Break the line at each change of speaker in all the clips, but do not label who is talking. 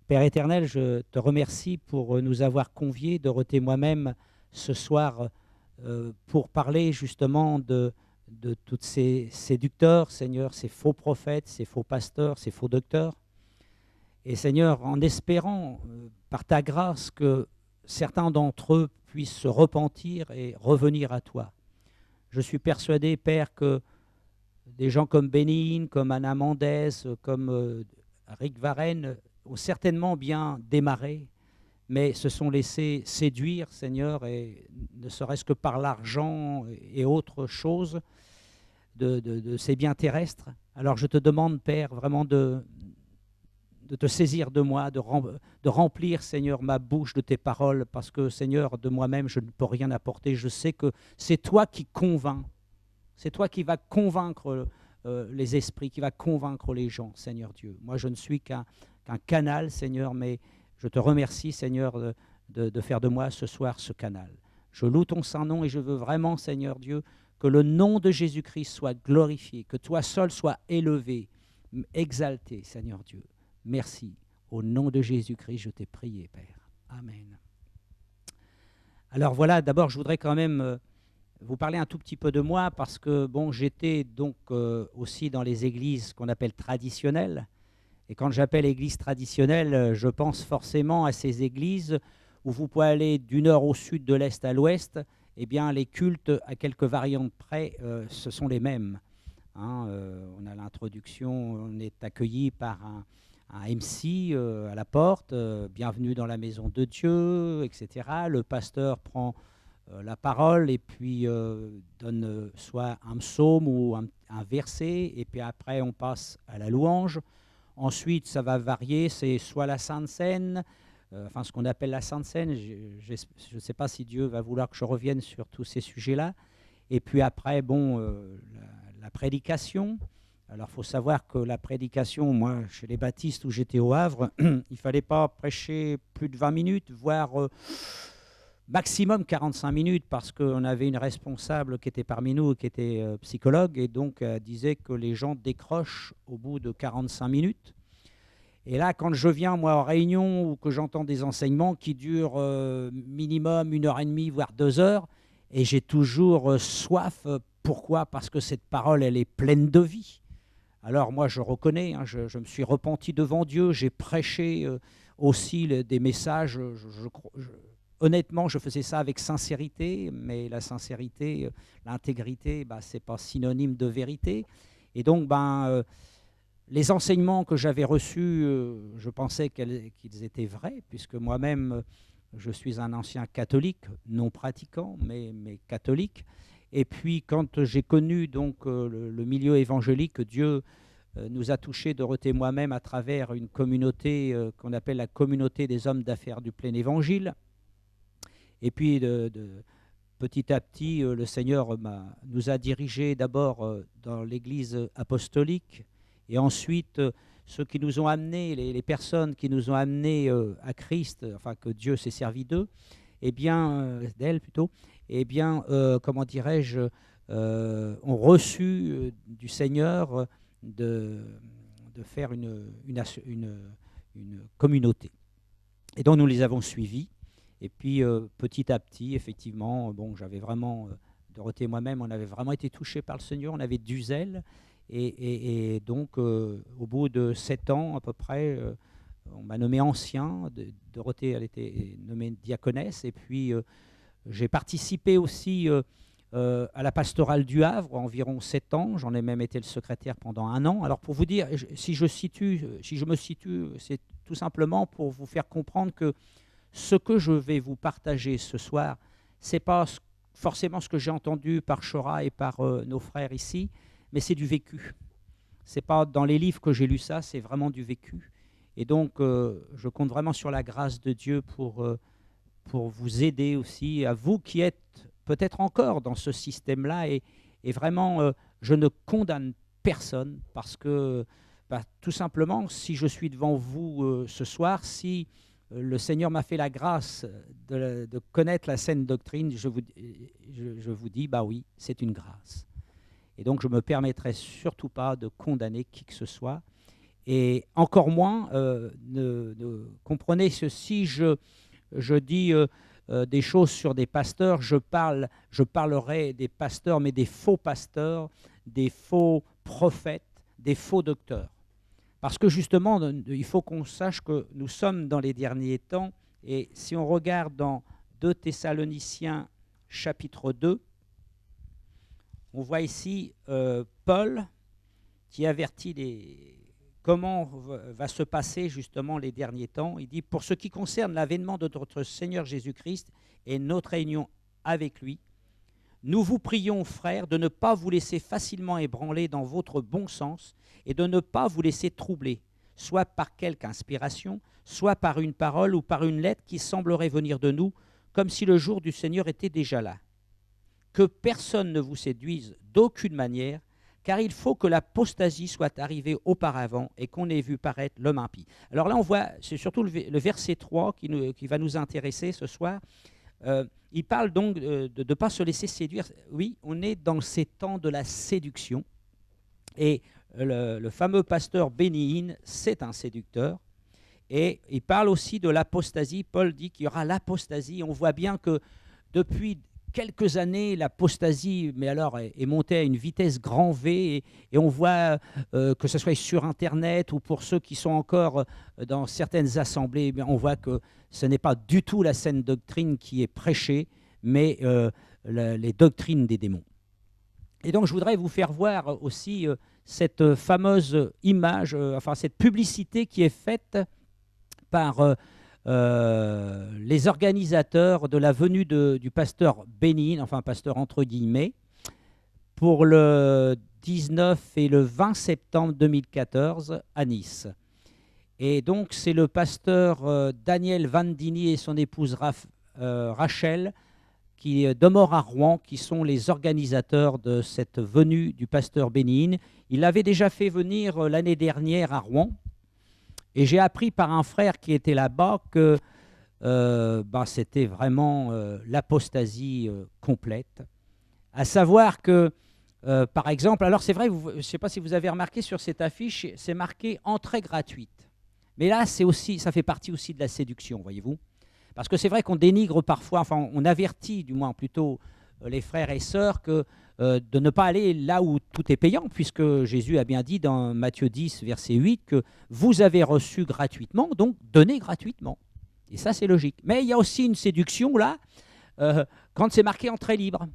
Père éternel, je te remercie pour nous avoir conviés, Dorothée et moi-même, ce soir, pour parler justement de tous ces séducteurs, Seigneur, ces faux prophètes, ces faux pasteurs, ces faux docteurs. Et Seigneur, en espérant, par ta grâce, que certains d'entre eux puissent se repentir et revenir à toi. Je suis persuadé, Père, que des gens comme Bénigne, comme Anna Mendez, comme Rick Varenne ont certainement bien démarré, mais se sont laissés séduire, Seigneur, et ne serait-ce que par l'argent et autres choses de ces biens terrestres. Alors je te demande, Père, vraiment de te saisir de moi, de remplir, Seigneur, ma bouche de tes paroles, parce que, Seigneur, de moi-même, je ne peux rien apporter. Je sais que c'est toi qui convaincs, c'est toi qui vas convaincre les esprits, qui va convaincre les gens, Seigneur Dieu. Moi, je ne suis qu'un canal, Seigneur, mais je te remercie, Seigneur, de faire de moi ce soir ce canal. Je loue ton saint nom et je veux vraiment, Seigneur Dieu, que le nom de Jésus-Christ soit glorifié, que toi seul sois élevé, exalté, Seigneur Dieu. Merci. Au nom de Jésus-Christ, je t'ai prié, Père. Amen. Alors voilà, d'abord, je voudrais quand même vous parler un tout petit peu de moi parce que bon, j'étais donc aussi dans les églises qu'on appelle traditionnelles. Et quand j'appelle église traditionnelle, je pense forcément à ces églises où vous pouvez aller du nord au sud, de l'est à l'ouest. Eh bien, les cultes, à quelques variantes près, ce sont les mêmes. Hein, on a l'introduction, on est accueilli par un MC à la porte, bienvenue dans la maison de Dieu, etc. Le pasteur prend la parole et puis donne soit un psaume ou un verset, et puis après on passe à la louange. Ensuite, ça va varier, c'est soit la Sainte Seine, enfin ce qu'on appelle la Sainte Seine, je ne sais pas si Dieu va vouloir que je revienne sur tous ces sujets-là. Et puis après, bon, la prédication. Alors, il faut savoir que la prédication, moi, chez les baptistes où j'étais au Havre, il ne fallait pas prêcher plus de 20 minutes, voire maximum 45 minutes, parce qu'on avait une responsable qui était parmi nous, qui était psychologue, et donc elle disait que les gens décrochent au bout de 45 minutes. Et là, quand je viens, moi, en réunion, ou que j'entends des enseignements qui durent minimum 1h30, voire 2 heures, et j'ai toujours soif. Pourquoi? Parce que cette parole, elle est pleine de vie. Alors moi, je reconnais, hein, je me suis repenti devant Dieu, j'ai prêché aussi des messages. Honnêtement, je faisais ça avec sincérité, mais la sincérité, l'intégrité, bah, ce n'est pas synonyme de vérité. Et donc, les enseignements que j'avais reçus, je pensais qu'ils étaient vrais, puisque moi-même, je suis un ancien catholique, non pratiquant, mais catholique. Et puis, quand j'ai connu donc, le milieu évangélique, Dieu nous a touchés, Dorothée et moi-même, à travers une communauté qu'on appelle la communauté des hommes d'affaires du plein évangile. Et puis, petit à petit, le Seigneur nous a dirigés d'abord dans l'église apostolique, et ensuite, ceux qui nous ont amenés, les personnes qui nous ont amenés à Christ, enfin que Dieu s'est servi d'eux, eh bien, d'elles plutôt, eh bien, comment dirais-je, ont reçu du Seigneur de faire une communauté. Et donc, nous les avons suivis. Et puis, petit à petit, effectivement, bon, j'avais vraiment, Dorothée et moi-même, on avait vraiment été touchés par le Seigneur, on avait du zèle. Et donc, au bout de 7 ans à peu près, on m'a nommé ancien. Dorothée, elle était nommée diaconesse. Et puis, j'ai participé aussi à la pastorale du Havre, environ 7 ans. J'en ai même été le secrétaire pendant 1 an. Alors, pour vous dire, si je me situe, c'est tout simplement pour vous faire comprendre que ce que je vais vous partager ce soir, ce n'est pas forcément ce que j'ai entendu par Chora et par nos frères ici, mais c'est du vécu. Ce n'est pas dans les livres que j'ai lu ça, c'est vraiment du vécu. Et donc, je compte vraiment sur la grâce de Dieu pour vous aider aussi, à vous qui êtes peut-être encore dans ce système-là. Et vraiment, je ne condamne personne parce que, tout simplement, si je suis devant vous ce soir, si le Seigneur m'a fait la grâce de connaître la saine doctrine, je vous dis, bah oui, c'est une grâce. Et donc, je ne me permettrai surtout pas de condamner qui que ce soit. Et encore moins, comprenez ceci, je dis des choses sur des pasteurs, je parlerai des pasteurs, mais des faux pasteurs, des faux prophètes, des faux docteurs. Parce que justement, il faut qu'on sache que nous sommes dans les derniers temps, et si on regarde dans 2 Thessaloniciens chapitre 2, on voit ici Paul qui avertit comment va se passer justement les derniers temps. Il dit, pour ce qui concerne l'avènement de notre Seigneur Jésus-Christ et notre réunion avec lui, nous vous prions, frères, de ne pas vous laisser facilement ébranler dans votre bon sens et de ne pas vous laisser troubler, soit par quelque inspiration, soit par une parole ou par une lettre qui semblerait venir de nous, comme si le jour du Seigneur était déjà là. Que personne ne vous séduise d'aucune manière, car il faut que l'apostasie soit arrivée auparavant et qu'on ait vu paraître l'homme impie. Alors là, on voit, c'est surtout le verset 3 qui va nous intéresser ce soir. Il parle donc de ne pas se laisser séduire. Oui, on est dans ces temps de la séduction. Et le fameux pasteur Benny Hinn, c'est un séducteur. Et il parle aussi de l'apostasie. Paul dit qu'il y aura l'apostasie. On voit bien que depuis quelques années, l'apostasie, mais alors, est montée à une vitesse grand V, et on voit que ce soit sur Internet ou pour ceux qui sont encore dans certaines assemblées, on voit que ce n'est pas du tout la saine doctrine qui est prêchée, mais les doctrines des démons. Et donc, je voudrais vous faire voir aussi cette fameuse image, enfin cette publicité qui est faite par les organisateurs de la venue du pasteur Benny Hinn, enfin pasteur entre guillemets, pour le 19 et le 20 septembre 2014 à Nice. Et donc c'est le pasteur Daniel Vandini et son épouse Rachel qui demeurent à Rouen, qui sont les organisateurs de cette venue du pasteur Benny Hinn. Il l'avait déjà fait venir l'année dernière à Rouen. Et j'ai appris par un frère qui était là-bas que c'était vraiment l'apostasie complète. À savoir que, par exemple, alors c'est vrai, je ne sais pas si vous avez remarqué sur cette affiche, c'est marqué « entrée gratuite ». Mais là, ça fait partie aussi de la séduction, voyez-vous. Parce que c'est vrai qu'on dénigre parfois, enfin on avertit du moins plutôt les frères et sœurs que de ne pas aller là où tout est payant, puisque Jésus a bien dit dans Matthieu 10, verset 8, que vous avez reçu gratuitement, donc donnez gratuitement. Et ça, c'est logique. Mais il y a aussi une séduction là, quand c'est marqué entrée libre.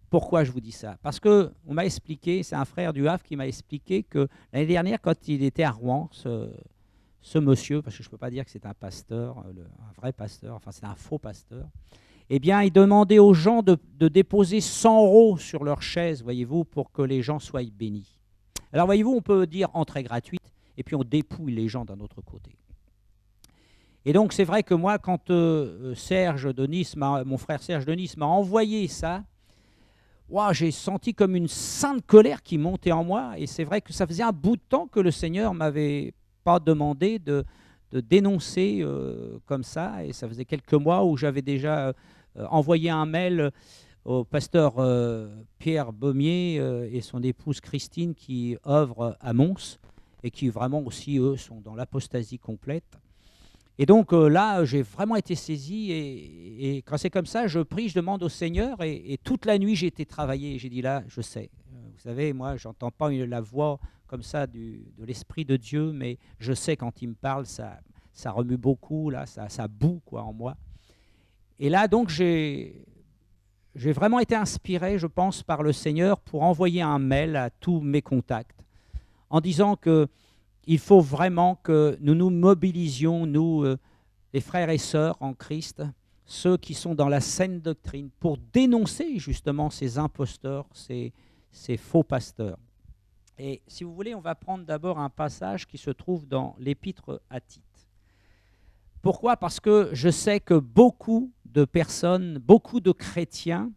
Pourquoi je vous dis ça? Parce qu'on m'a expliqué, c'est un frère du Havre qui m'a expliqué que l'année dernière, quand il était à Rouen, ce monsieur, parce que je ne peux pas dire que c'est un pasteur, un vrai pasteur, enfin c'est un faux pasteur, eh bien, il demandait aux gens de déposer 100 € sur leur chaise, voyez-vous, pour que les gens soient bénis. Alors, voyez-vous, on peut dire entrée gratuite, et puis on dépouille les gens d'un autre côté. Et donc, c'est vrai que moi, quand Serge de Nice, mon frère Serge de Nice m'a envoyé ça, wow, j'ai senti comme une sainte colère qui montait en moi, et c'est vrai que ça faisait un bout de temps que le Seigneur m'avait pas demandé de dénoncer comme ça, et ça faisait quelques mois où j'avais déjà envoyé un mail au pasteur Pierre Baumier et son épouse Christine qui œuvrent à Mons et qui vraiment aussi, eux, sont dans l'apostasie complète. Et donc là, j'ai vraiment été saisi et quand c'est comme ça, je prie, je demande au Seigneur et toute la nuit, j'ai été travailler. J'ai dit là, je sais. Vous savez, moi, je n'entends pas la voix comme ça de l'Esprit de Dieu, mais je sais quand il me parle, ça remue beaucoup, là, ça boue quoi, en moi. Et là, donc, j'ai vraiment été inspiré, je pense, par le Seigneur pour envoyer un mail à tous mes contacts en disant qu'il faut vraiment que nous nous mobilisions, nous, les frères et sœurs en Christ, ceux qui sont dans la saine doctrine, pour dénoncer justement ces imposteurs, ces faux pasteurs. Et si vous voulez, on va prendre d'abord un passage qui se trouve dans l'Épître à Tite. Pourquoi? Parce que je sais que beaucoup de personnes, beaucoup de chrétiens,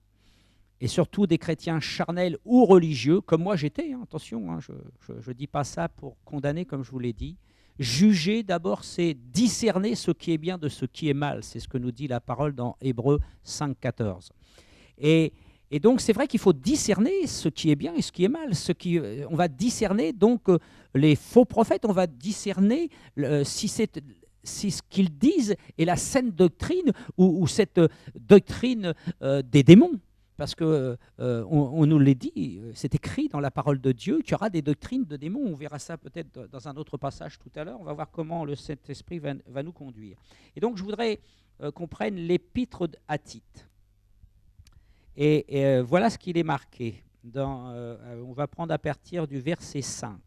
et surtout des chrétiens charnels ou religieux, comme moi j'étais, attention, je ne dis pas ça pour condamner comme je vous l'ai dit. Juger d'abord, c'est discerner ce qui est bien de ce qui est mal. C'est ce que nous dit la parole dans Hébreux 5,14. Et Et donc, c'est vrai qu'il faut discerner ce qui est bien et ce qui est mal. On va discerner donc les faux prophètes, on va discerner si ce qu'ils disent est la saine doctrine ou cette doctrine des démons. Parce qu'on nous l'a dit, c'est écrit dans la parole de Dieu qu'il y aura des doctrines de démons. On verra ça peut-être dans un autre passage tout à l'heure. On va voir comment le Saint-Esprit va nous conduire. Et donc, je voudrais qu'on prenne l'épître à Tite. Et voilà ce qu'il est marqué. On va prendre à partir du verset 5.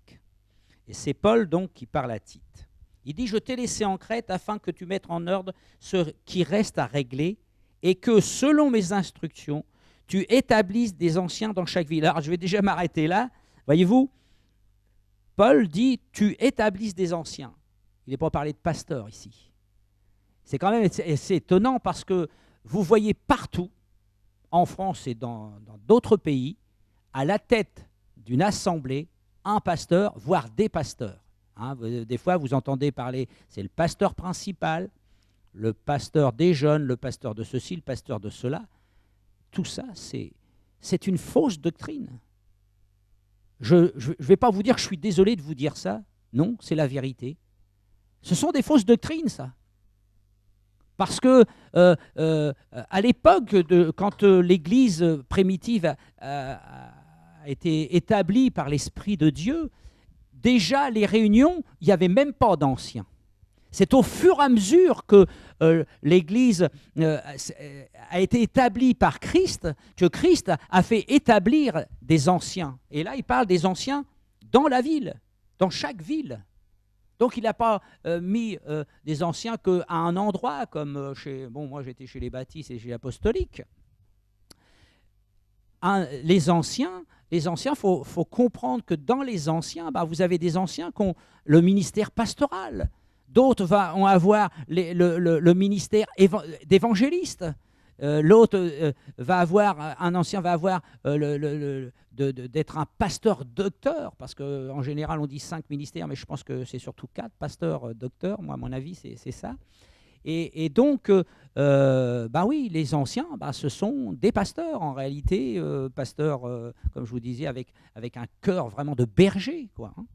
Et c'est Paul donc qui parle à Tite. Il dit « Je t'ai laissé en Crète afin que tu mettes en ordre ce qui reste à régler et que, selon mes instructions, tu établisses des anciens dans chaque ville. » Alors, je vais déjà m'arrêter là. Voyez-vous, Paul dit « tu établisses des anciens ». Il n'est pas parlé de pasteur ici. C'est quand même assez étonnant parce que vous voyez partout, en France et dans d'autres pays, à la tête d'une assemblée, un pasteur, voire des pasteurs. Hein, des fois, vous entendez parler, c'est le pasteur principal, le pasteur des jeunes, le pasteur de ceci, le pasteur de cela. Tout ça, c'est une fausse doctrine. Je ne vais pas vous dire que je suis désolé de vous dire ça. Non, c'est la vérité. Ce sont des fausses doctrines, ça. Parce que à l'époque, quand l'Église primitive a été établie par l'Esprit de Dieu, déjà les réunions, il n'y avait même pas d'anciens. C'est au fur et à mesure que l'Église a été établie par Christ, que Christ a fait établir des anciens. Et là, il parle des anciens dans la ville, dans chaque ville. Donc, il n'a pas mis des anciens qu'à un endroit, comme moi j'étais chez les baptistes et chez les apostoliques. Les anciens, faut comprendre que dans les anciens, vous avez des anciens qui ont le ministère pastoral. D'autres vont avoir le ministère d'évangéliste. L'autre va avoir, un ancien va avoir d'être un pasteur docteur, parce qu'en général on dit 5 ministères, mais je pense que c'est surtout 4 pasteurs docteurs, moi à mon avis c'est ça. Et donc, oui, les anciens, ce sont des pasteurs en réalité, pasteurs, comme je vous disais, avec un cœur vraiment de berger, quoi. Hein.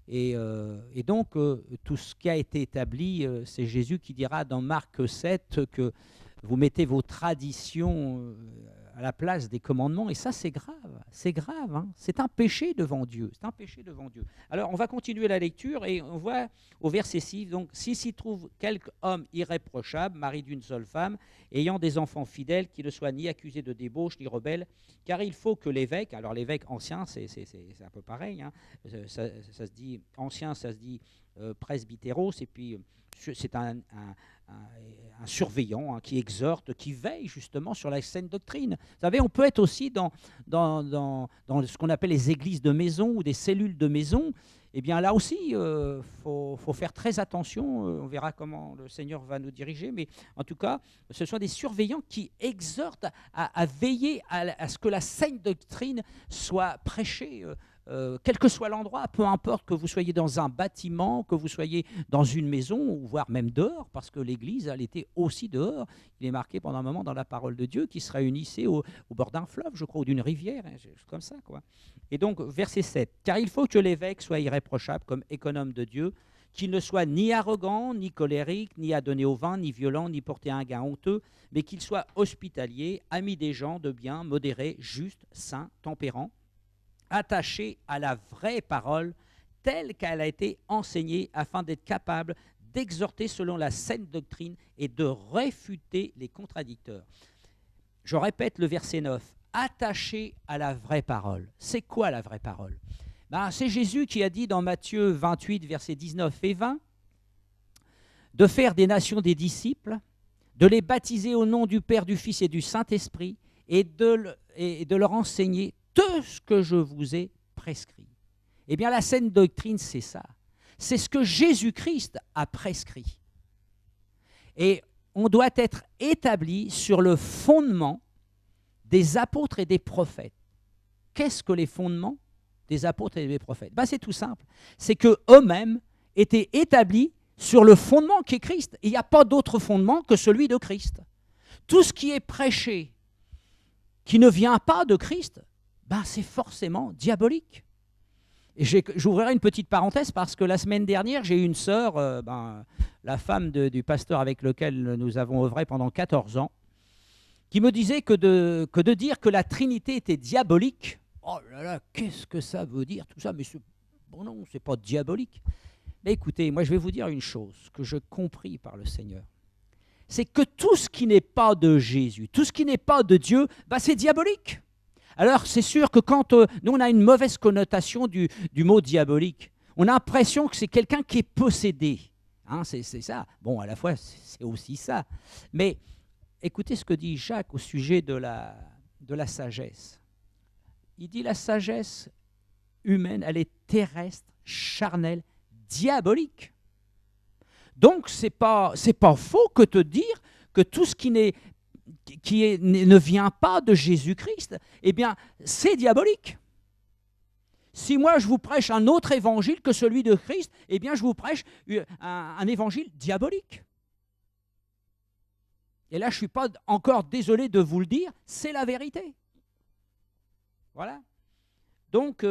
Et donc, tout ce qui a été établi, c'est Jésus qui dira dans Marc 7 que vous mettez vos traditions à la place des commandements, et ça c'est grave, hein. C'est un péché devant Dieu, Alors on va continuer la lecture et on voit au verset 6, donc s'il s'y trouve quelque homme irréprochable, mari d'une seule femme, ayant des enfants fidèles, qui ne soient ni accusés de débauche ni rebelles, car il faut que l'évêque, alors l'évêque ancien c'est un peu pareil, hein, ça se dit ancien, ça se dit presbytéros, et puis c'est un surveillant, hein, qui exhorte, qui veille justement sur la saine doctrine. Vous savez, on peut être aussi dans ce qu'on appelle les églises de maison ou des cellules de maison. Eh bien là aussi, il faut faire très attention. On verra comment le Seigneur va nous diriger. Mais en tout cas, ce sont des surveillants qui exhortent à veiller à ce que la saine doctrine soit prêchée. Quel que soit l'endroit, peu importe que vous soyez dans un bâtiment, que vous soyez dans une maison, voire même dehors, parce que l'Église, elle était aussi dehors. Il est marqué pendant un moment dans la parole de Dieu qu'ils se réunissaient au bord d'un fleuve, je crois, ou d'une rivière, comme ça, quoi. Et donc, verset 7, « Car il faut que l'évêque soit irréprochable comme économe de Dieu, qu'il ne soit ni arrogant, ni colérique, ni adonné au vin, ni violent, ni porter un gain honteux, mais qu'il soit hospitalier, ami des gens, de bien, modéré, juste, saint, tempérant, attaché à la vraie parole telle qu'elle a été enseignée, afin d'être capable d'exhorter selon la saine doctrine et de réfuter les contradicteurs. » Je répète le verset 9, « Attaché à la vraie parole ». C'est quoi la vraie parole ? C'est Jésus qui a dit dans Matthieu 28, versets 19 et 20, de faire des nations des disciples, de les baptiser au nom du Père, du Fils et du Saint-Esprit, et de leur enseigner tout ce que je vous ai prescrit. Eh bien, la saine doctrine, c'est ça. C'est ce que Jésus-Christ a prescrit. Et on doit être établi sur le fondement des apôtres et des prophètes. Qu'est-ce que les fondements des apôtres et des prophètes ? C'est tout simple. C'est qu'eux-mêmes étaient établis sur le fondement qui est Christ. Il n'y a pas d'autre fondement que celui de Christ. Tout ce qui est prêché qui ne vient pas de Christ, ben c'est forcément diabolique. Et j'ouvrirai une petite parenthèse parce que la semaine dernière, j'ai eu une sœur, la femme du pasteur avec lequel nous avons œuvré pendant 14 ans, qui me disait que de dire que la Trinité était diabolique, oh là là, qu'est-ce que ça veut dire tout ça? Mais bon non, c'est pas diabolique. Mais écoutez, moi je vais vous dire une chose que je compris par le Seigneur. C'est que tout ce qui n'est pas de Jésus, tout ce qui n'est pas de Dieu, ben c'est diabolique. Alors c'est sûr que quand nous on a une mauvaise connotation du mot diabolique, on a l'impression que c'est quelqu'un qui est possédé. Hein, c'est ça. Bon, à la fois c'est aussi ça. Mais écoutez ce que dit Jacques au sujet de la sagesse. Il dit la sagesse humaine, elle est terrestre, charnelle, diabolique. Donc c'est pas faux que te dire que tout ce qui ne vient pas de Jésus-Christ, eh bien c'est diabolique. Si moi je vous prêche un autre évangile que celui de Christ, eh bien je vous prêche un évangile diabolique. Et là je ne suis pas encore désolé de vous le dire, c'est la vérité. Voilà. Donc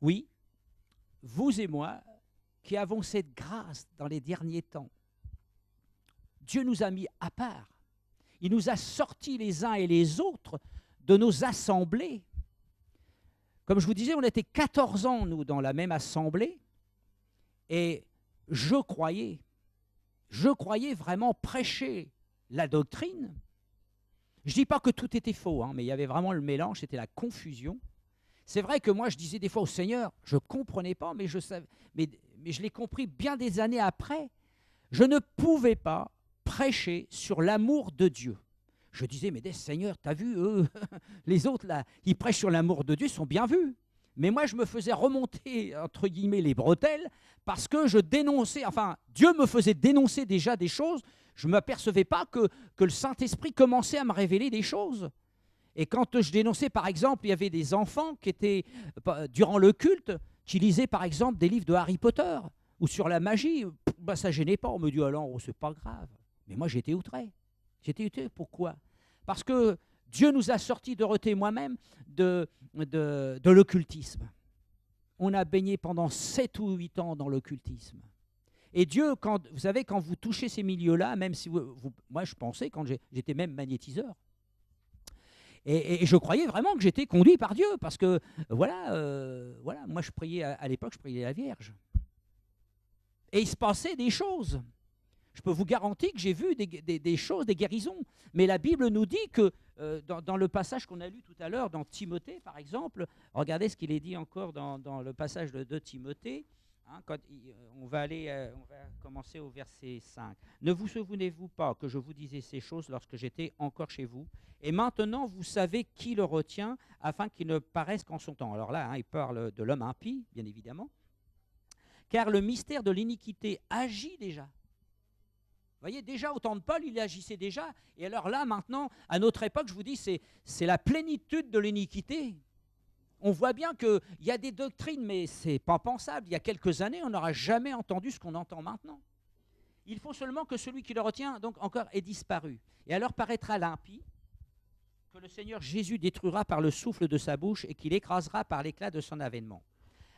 oui, vous et moi, qui avons cette grâce dans les derniers temps, Dieu nous a mis à part. Il nous a sortis les uns et les autres de nos assemblées. Comme je vous disais, on était 14 ans, nous, dans la même assemblée, et je croyais vraiment prêcher la doctrine. Je ne dis pas que tout était faux, hein, mais il y avait vraiment le mélange, c'était la confusion. C'est vrai que moi, je disais des fois au Seigneur, je ne comprenais pas, mais je l'ai compris bien des années après. Je ne pouvais pas prêcher sur l'amour de Dieu. Je disais, mais Seigneur, t'as vu, eux, les autres, là, ils prêchent sur l'amour de Dieu, ils sont bien vus. Mais moi, je me faisais remonter, entre guillemets, les bretelles, parce que je dénonçais, enfin, Dieu me faisait dénoncer déjà des choses, je ne m'apercevais pas que le Saint-Esprit commençait à me révéler des choses. Et quand je dénonçais, par exemple, il y avait des enfants qui étaient, durant le culte, qui lisaient, par exemple, des livres de Harry Potter, ou sur la magie, bah, ça ne gênait pas, on me dit, alors, oh, c'est pas grave. Mais moi, j'étais outré. J'étais outré, pourquoi? Parce que Dieu nous a sortis, Dorothée et moi-même, de l'occultisme. On a baigné pendant 7 ou 8 ans dans l'occultisme. Et Dieu, vous savez, quand vous touchez ces milieux-là, même si moi je pensais, quand j'étais même magnétiseur, et je croyais vraiment que j'étais conduit par Dieu, parce que voilà, moi je priais à l'époque, je priais la Vierge. Et il se passait des choses. Je peux vous garantir que j'ai vu des choses, des guérisons. Mais la Bible nous dit que, dans le passage qu'on a lu tout à l'heure, dans Timothée par exemple, regardez ce qu'il est dit encore dans le passage de Timothée. Hein, on va commencer au verset 5. « Ne vous souvenez-vous pas que je vous disais ces choses lorsque j'étais encore chez vous? Et maintenant, vous savez qui le retient, afin qu'il ne paraisse qu'en son temps. » Alors là, hein, il parle de l'homme impie, bien évidemment. « Car le mystère de l'iniquité agit déjà. » Vous voyez, déjà au temps de Paul, il agissait déjà. Et alors là, maintenant, à notre époque, je vous dis, c'est la plénitude de l'iniquité. On voit bien qu'il y a des doctrines, mais ce n'est pas pensable. Il y a quelques années, on n'aura jamais entendu ce qu'on entend maintenant. Il faut seulement que celui qui le retient donc encore ait disparu. Et alors paraîtra l'impie, que le Seigneur Jésus détruira par le souffle de sa bouche et qu'il écrasera par l'éclat de son avènement.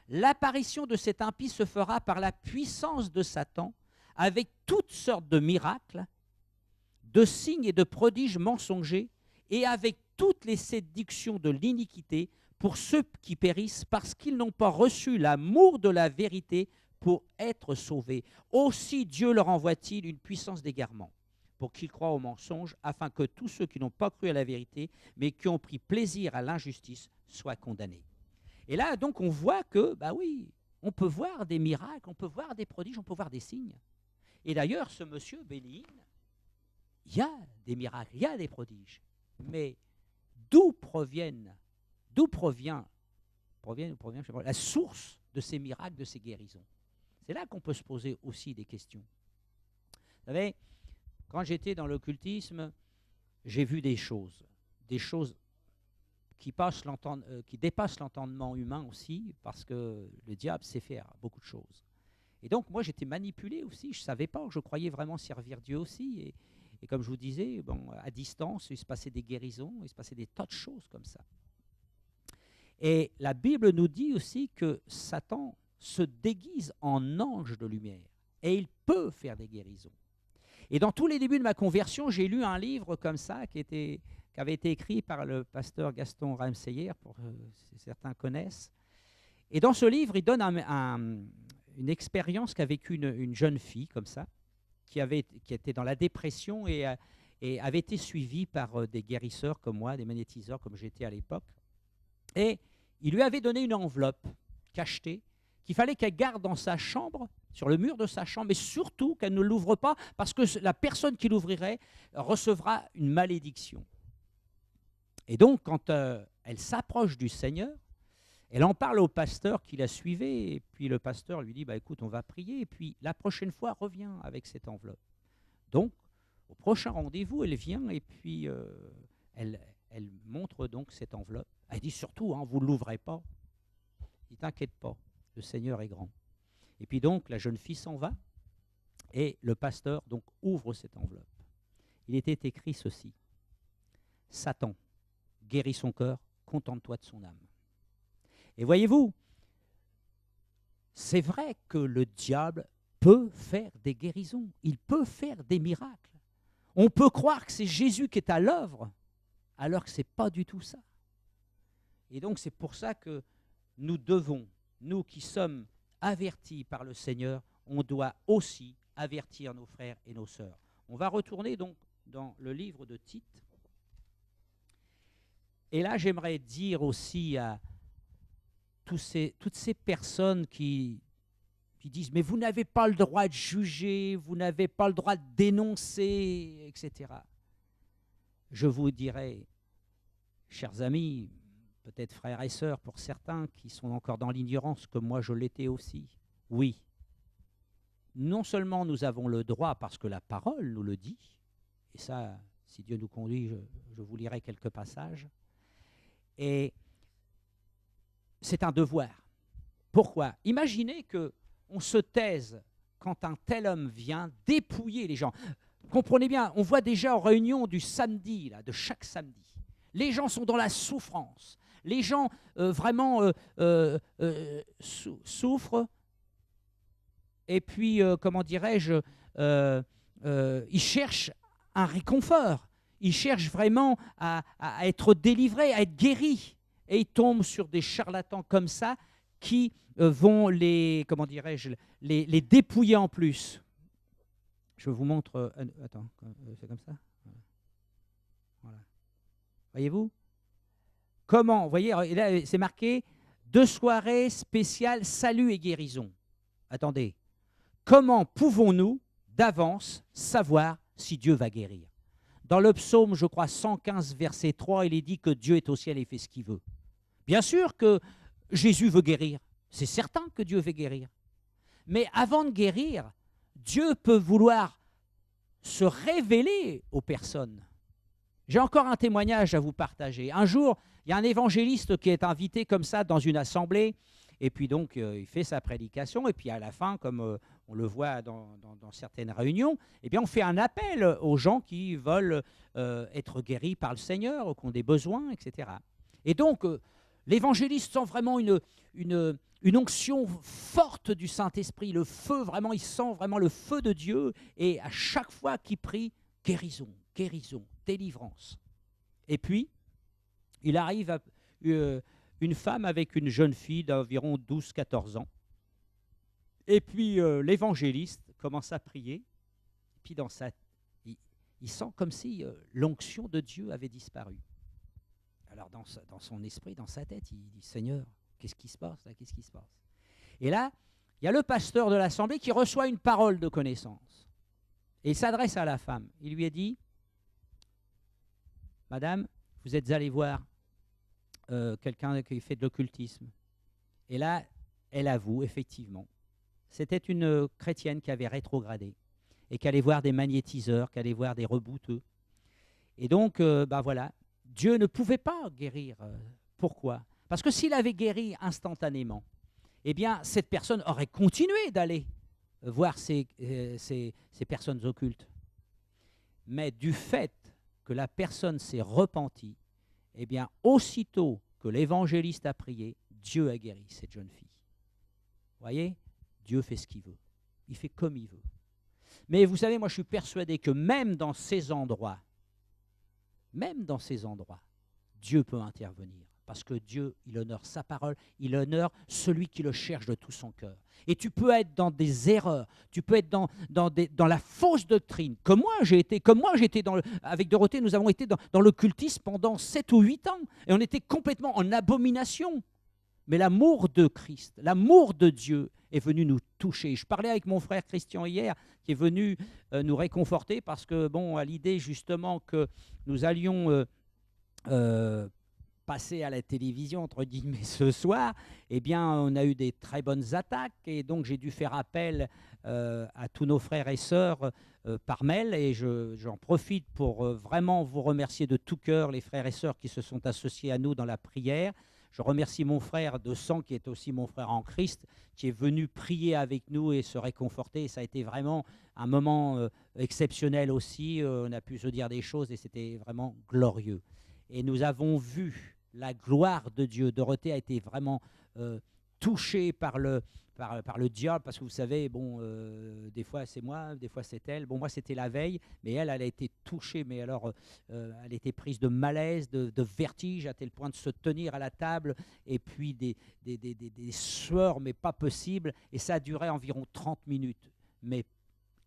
L'apparition de cet impie se fera par la puissance de Satan, avec toutes sortes de miracles, de signes et de prodiges mensongers, et avec toutes les séductions de l'iniquité pour ceux qui périssent parce qu'ils n'ont pas reçu l'amour de la vérité pour être sauvés. Aussi Dieu leur envoie-t-il une puissance d'égarement pour qu'ils croient au mensonge, afin que tous ceux qui n'ont pas cru à la vérité, mais qui ont pris plaisir à l'injustice, soient condamnés. Et là, donc, on voit que, bah oui, on peut voir des miracles, on peut voir des prodiges, on peut voir des signes. Et d'ailleurs, ce monsieur Béline, il y a des miracles, il y a des prodiges. Mais d'où provient la source de ces miracles, de ces guérisons? C'est là qu'on peut se poser aussi des questions. Vous savez, quand j'étais dans l'occultisme, j'ai vu des choses qui dépassent l'entendement humain aussi, parce que le diable sait faire beaucoup de choses. Et donc, moi, j'étais manipulé aussi. Je ne savais pas, je croyais vraiment servir Dieu aussi. Et comme je vous disais, bon, à distance, il se passait des guérisons, il se passait des tas de choses comme ça. Et la Bible nous dit aussi que Satan se déguise en ange de lumière et il peut faire des guérisons. Et dans tous les débuts de ma conversion, j'ai lu un livre comme ça qui avait été écrit par le pasteur Gaston Ramseyer, pour certains connaissent. Et dans ce livre, il donne une expérience qu'a vécue une jeune fille comme ça, qui était dans la dépression et avait été suivie par des guérisseurs comme moi, des magnétiseurs comme j'étais à l'époque. Et il lui avait donné une enveloppe cachetée qu'il fallait qu'elle garde dans sa chambre, sur le mur de sa chambre, mais surtout qu'elle ne l'ouvre pas parce que la personne qui l'ouvrirait recevra une malédiction. Et donc, quand elle s'approche du Seigneur, elle en parle au pasteur qui la suivait, et puis le pasteur lui dit, écoute, on va prier, et puis la prochaine fois, reviens avec cette enveloppe. Donc, au prochain rendez-vous, elle vient, et puis elle montre donc cette enveloppe. Elle dit surtout, vous ne l'ouvrez pas. Ne t'inquiète pas, le Seigneur est grand. Et puis donc, la jeune fille s'en va, et le pasteur donc ouvre cette enveloppe. Il était écrit ceci: Satan guérit son cœur, contente-toi de son âme. Et voyez-vous, c'est vrai que le diable peut faire des guérisons, il peut faire des miracles. On peut croire que c'est Jésus qui est à l'œuvre, alors que ce n'est pas du tout ça. Et donc c'est pour ça que nous devons, nous qui sommes avertis par le Seigneur, on doit aussi avertir nos frères et nos sœurs. On va retourner donc dans le livre de Tite. Et là, j'aimerais dire aussi à toutes ces personnes qui disent « mais vous n'avez pas le droit de juger, vous n'avez pas le droit de dénoncer, etc. » Je vous dirais, chers amis, peut-être frères et sœurs pour certains qui sont encore dans l'ignorance, comme moi je l'étais aussi, oui, non seulement nous avons le droit parce que la parole nous le dit, et ça, si Dieu nous conduit, je vous lirai quelques passages, et c'est un devoir. Pourquoi? Imaginez qu'on se taise quand un tel homme vient dépouiller les gens. Comprenez bien, on voit déjà en réunion du samedi, là, de chaque samedi, les gens sont dans la souffrance. Les gens vraiment souffrent et puis, comment dirais-je, ils cherchent un réconfort. Ils cherchent vraiment à être délivrés, à être guéris. Et ils tombent sur des charlatans comme ça qui vont comment dirais-je, les dépouiller en plus. Je vous montre. Attends, c'est comme ça. Voilà. Voyez-vous? Comment? Vous voyez, là, c'est marqué « Deux soirées spéciales, salut et guérison ». Attendez. Comment pouvons-nous d'avance savoir si Dieu va guérir? Dans le psaume, je crois, 115, verset 3, il est dit que Dieu est au ciel et fait ce qu'il veut. Bien sûr que Jésus veut guérir. C'est certain que Dieu veut guérir. Mais avant de guérir, Dieu peut vouloir se révéler aux personnes. J'ai encore un témoignage à vous partager. Un jour, il y a un évangéliste qui est invité comme ça dans une assemblée, et puis donc il fait sa prédication, et puis à la fin, comme on le voit dans certaines réunions, eh bien on fait un appel aux gens qui veulent être guéris par le Seigneur, ou qui ont des besoins, etc. Et donc l'évangéliste sent vraiment une onction forte du Saint-Esprit, le feu, vraiment, il sent vraiment le feu de Dieu, et à chaque fois qu'il prie, guérison, guérison, délivrance. Et puis, il arrive à une femme avec une jeune fille d'environ 12-14 ans. Et puis, l'évangéliste commence à prier. Et puis, il sent comme si l'onction de Dieu avait disparu. Alors, dans son esprit, dans sa tête, il dit « Seigneur, qu'est-ce qui se passe là? Qu'est-ce qui se passe ?» Et là, il y a le pasteur de l'assemblée qui reçoit une parole de connaissance. Et il s'adresse à la femme. Il lui a dit « Madame, vous êtes allée voir quelqu'un qui fait de l'occultisme. » Et là, elle avoue, effectivement, c'était une chrétienne qui avait rétrogradé et qui allait voir des magnétiseurs, qui allait voir des rebouteux. Et donc, voilà, Dieu ne pouvait pas guérir. Pourquoi? Parce que s'il avait guéri instantanément, eh bien, cette personne aurait continué d'aller voir ces personnes occultes. mais du fait que la personne s'est repentie, eh bien, aussitôt que l'évangéliste a prié, Dieu a guéri cette jeune fille. Vous voyez, Dieu fait ce qu'il veut. Il fait comme il veut. Mais vous savez, moi je suis persuadé que même dans ces endroits, Dieu peut intervenir. Parce que Dieu, il honore sa parole, il honore celui qui le cherche de tout son cœur. Et tu peux être dans des erreurs, tu peux être dans la fausse doctrine. Comme moi, j'ai été avec Dorothée, nous avons été dans l'occultisme pendant 7 ou 8 ans. Et on était complètement en abomination. Mais l'amour de Christ, l'amour de Dieu est venu nous toucher. Je parlais avec mon frère Christian hier, qui est venu nous réconforter parce que, bon, à l'idée justement que nous allions passer à la télévision, entre guillemets, ce soir, eh bien, on a eu des très bonnes attaques et donc j'ai dû faire appel à tous nos frères et sœurs par mail et j'en profite pour vraiment vous remercier de tout cœur, les frères et sœurs qui se sont associés à nous dans la prière. Je remercie mon frère de sang, qui est aussi mon frère en Christ, qui est venu prier avec nous et se réconforter. Ça a été vraiment un moment exceptionnel aussi. On a pu se dire des choses et c'était vraiment glorieux. Et nous avons vu la gloire de Dieu. Dorothée a été vraiment touchée par le diable, parce que vous savez, bon, des fois c'est moi, des fois c'est elle. Bon, moi c'était la veille, mais elle a été touchée, mais alors elle était prise de malaise, de vertige, à tel point de se tenir à la table, et puis des sueurs, mais pas possible, et ça a duré environ 30 minutes. Mais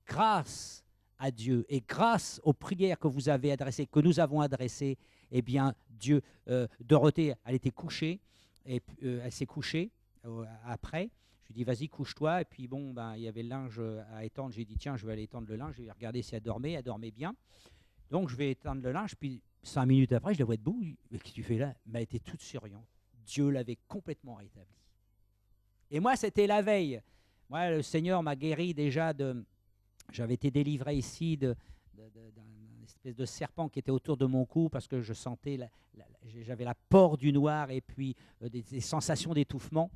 grâce à Dieu et grâce aux prières que vous avez adressées, que nous avons adressées, eh bien, Dieu, Dorothée, elle était couchée, et elle s'est couchée après. Je lui ai dit, vas-y, couche-toi. Et puis, bon, ben, il y avait le linge à étendre. J'ai dit, tiens, je vais aller étendre le linge. Je vais regarder si elle dormait bien. Donc, je vais étendre le linge. Puis, 5 minutes après, je la vois debout. Mais qu'est-ce que tu fais là? Mais elle était toute souriante. Dieu l'avait complètement rétablie. Et moi, c'était la veille. Moi, le Seigneur m'a guéri déjà J'avais été délivré ici d'un espèce de serpent qui était autour de mon cou parce que je sentais, j'avais la peur du noir et puis des sensations d'étouffement.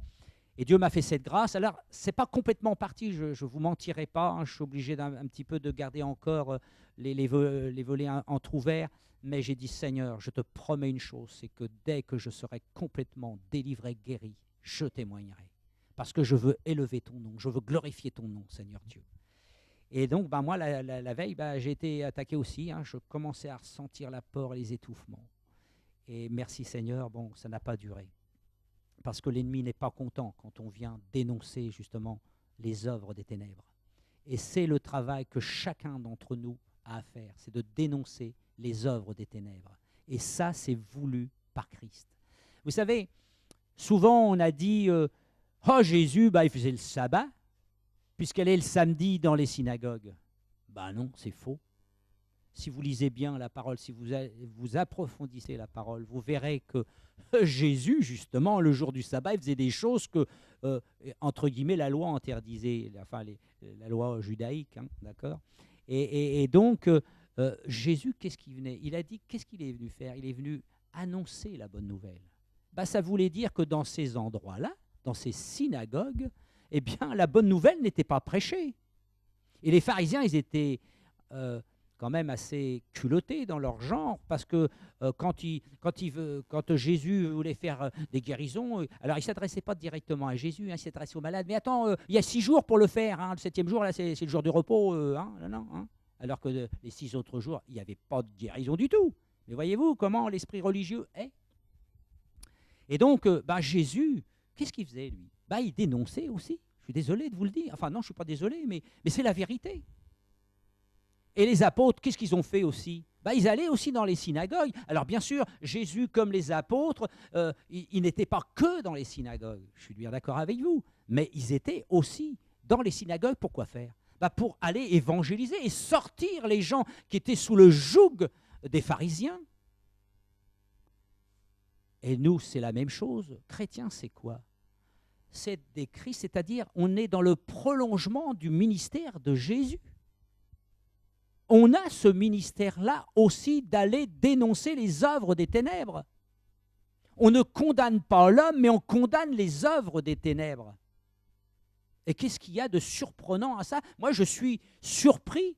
Et Dieu m'a fait cette grâce. Alors, ce n'est pas complètement parti, je ne vous mentirai pas. Hein, je suis obligé un petit peu de garder encore les volets entrouverts. Mais j'ai dit, Seigneur, je te promets une chose, c'est que dès que je serai complètement délivré, guéri, je témoignerai. Parce que je veux élever ton nom, je veux glorifier ton nom, Seigneur Dieu. Et donc, ben, moi, la veille, ben, j'ai été attaqué aussi. Hein, je commençais à ressentir la peur et les étouffements. Et merci Seigneur, bon, ça n'a pas duré. Parce que l'ennemi n'est pas content quand on vient dénoncer justement les œuvres des ténèbres. Et c'est le travail que chacun d'entre nous a à faire, c'est de dénoncer les œuvres des ténèbres. Et ça, c'est voulu par Christ. Vous savez, souvent on a dit « Oh, Jésus, bah, il faisait le sabbat, puisqu'elle est le samedi dans les synagogues. » Ben non, c'est faux. Si vous lisez bien la parole, si vous approfondissez la parole, vous verrez que Jésus, justement, le jour du sabbat, il faisait des choses que, entre guillemets, la loi interdisait, enfin la loi judaïque, hein, d'accord. Et donc, Jésus, qu'est-ce qu'il venait? Il a dit, qu'est-ce qu'il est venu faire? Il est venu annoncer la bonne nouvelle. Ben, ça voulait dire que dans ces endroits-là, dans ces synagogues, eh bien, la bonne nouvelle n'était pas prêchée. Et les pharisiens, ils étaient quand même assez culottés dans leur genre, parce que quand Jésus voulait faire des guérisons, alors il ne s'adressait pas directement à Jésus, hein, il s'adressait aux malades. Mais attends, il y a 6 jours pour le faire, hein, le 7e jour, là, c'est le jour du repos. Non. Alors que les 6 autres jours, il n'y avait pas de guérison du tout. Mais voyez-vous comment l'esprit religieux est. Et donc, Jésus, qu'est-ce qu'il faisait, lui? Il dénonçait aussi. Je suis désolé de vous le dire. Enfin, non, je ne suis pas désolé, mais c'est la vérité. Et les apôtres, qu'est-ce qu'ils ont fait aussi? Ils allaient aussi dans les synagogues. Alors bien sûr, Jésus, comme les apôtres, ils n'étaient pas que dans les synagogues. Je suis bien d'accord avec vous. Mais ils étaient aussi dans les synagogues. Pourquoi faire? Pour aller évangéliser et sortir les gens qui étaient sous le joug des pharisiens. Et nous, c'est la même chose. Chrétiens, c'est quoi? C'est des Christ, c'est-à-dire on est dans le prolongement du ministère de Jésus. On a ce ministère-là aussi d'aller dénoncer les œuvres des ténèbres. On ne condamne pas l'homme, mais on condamne les œuvres des ténèbres. Et qu'est-ce qu'il y a de surprenant à ça? Moi, je suis surpris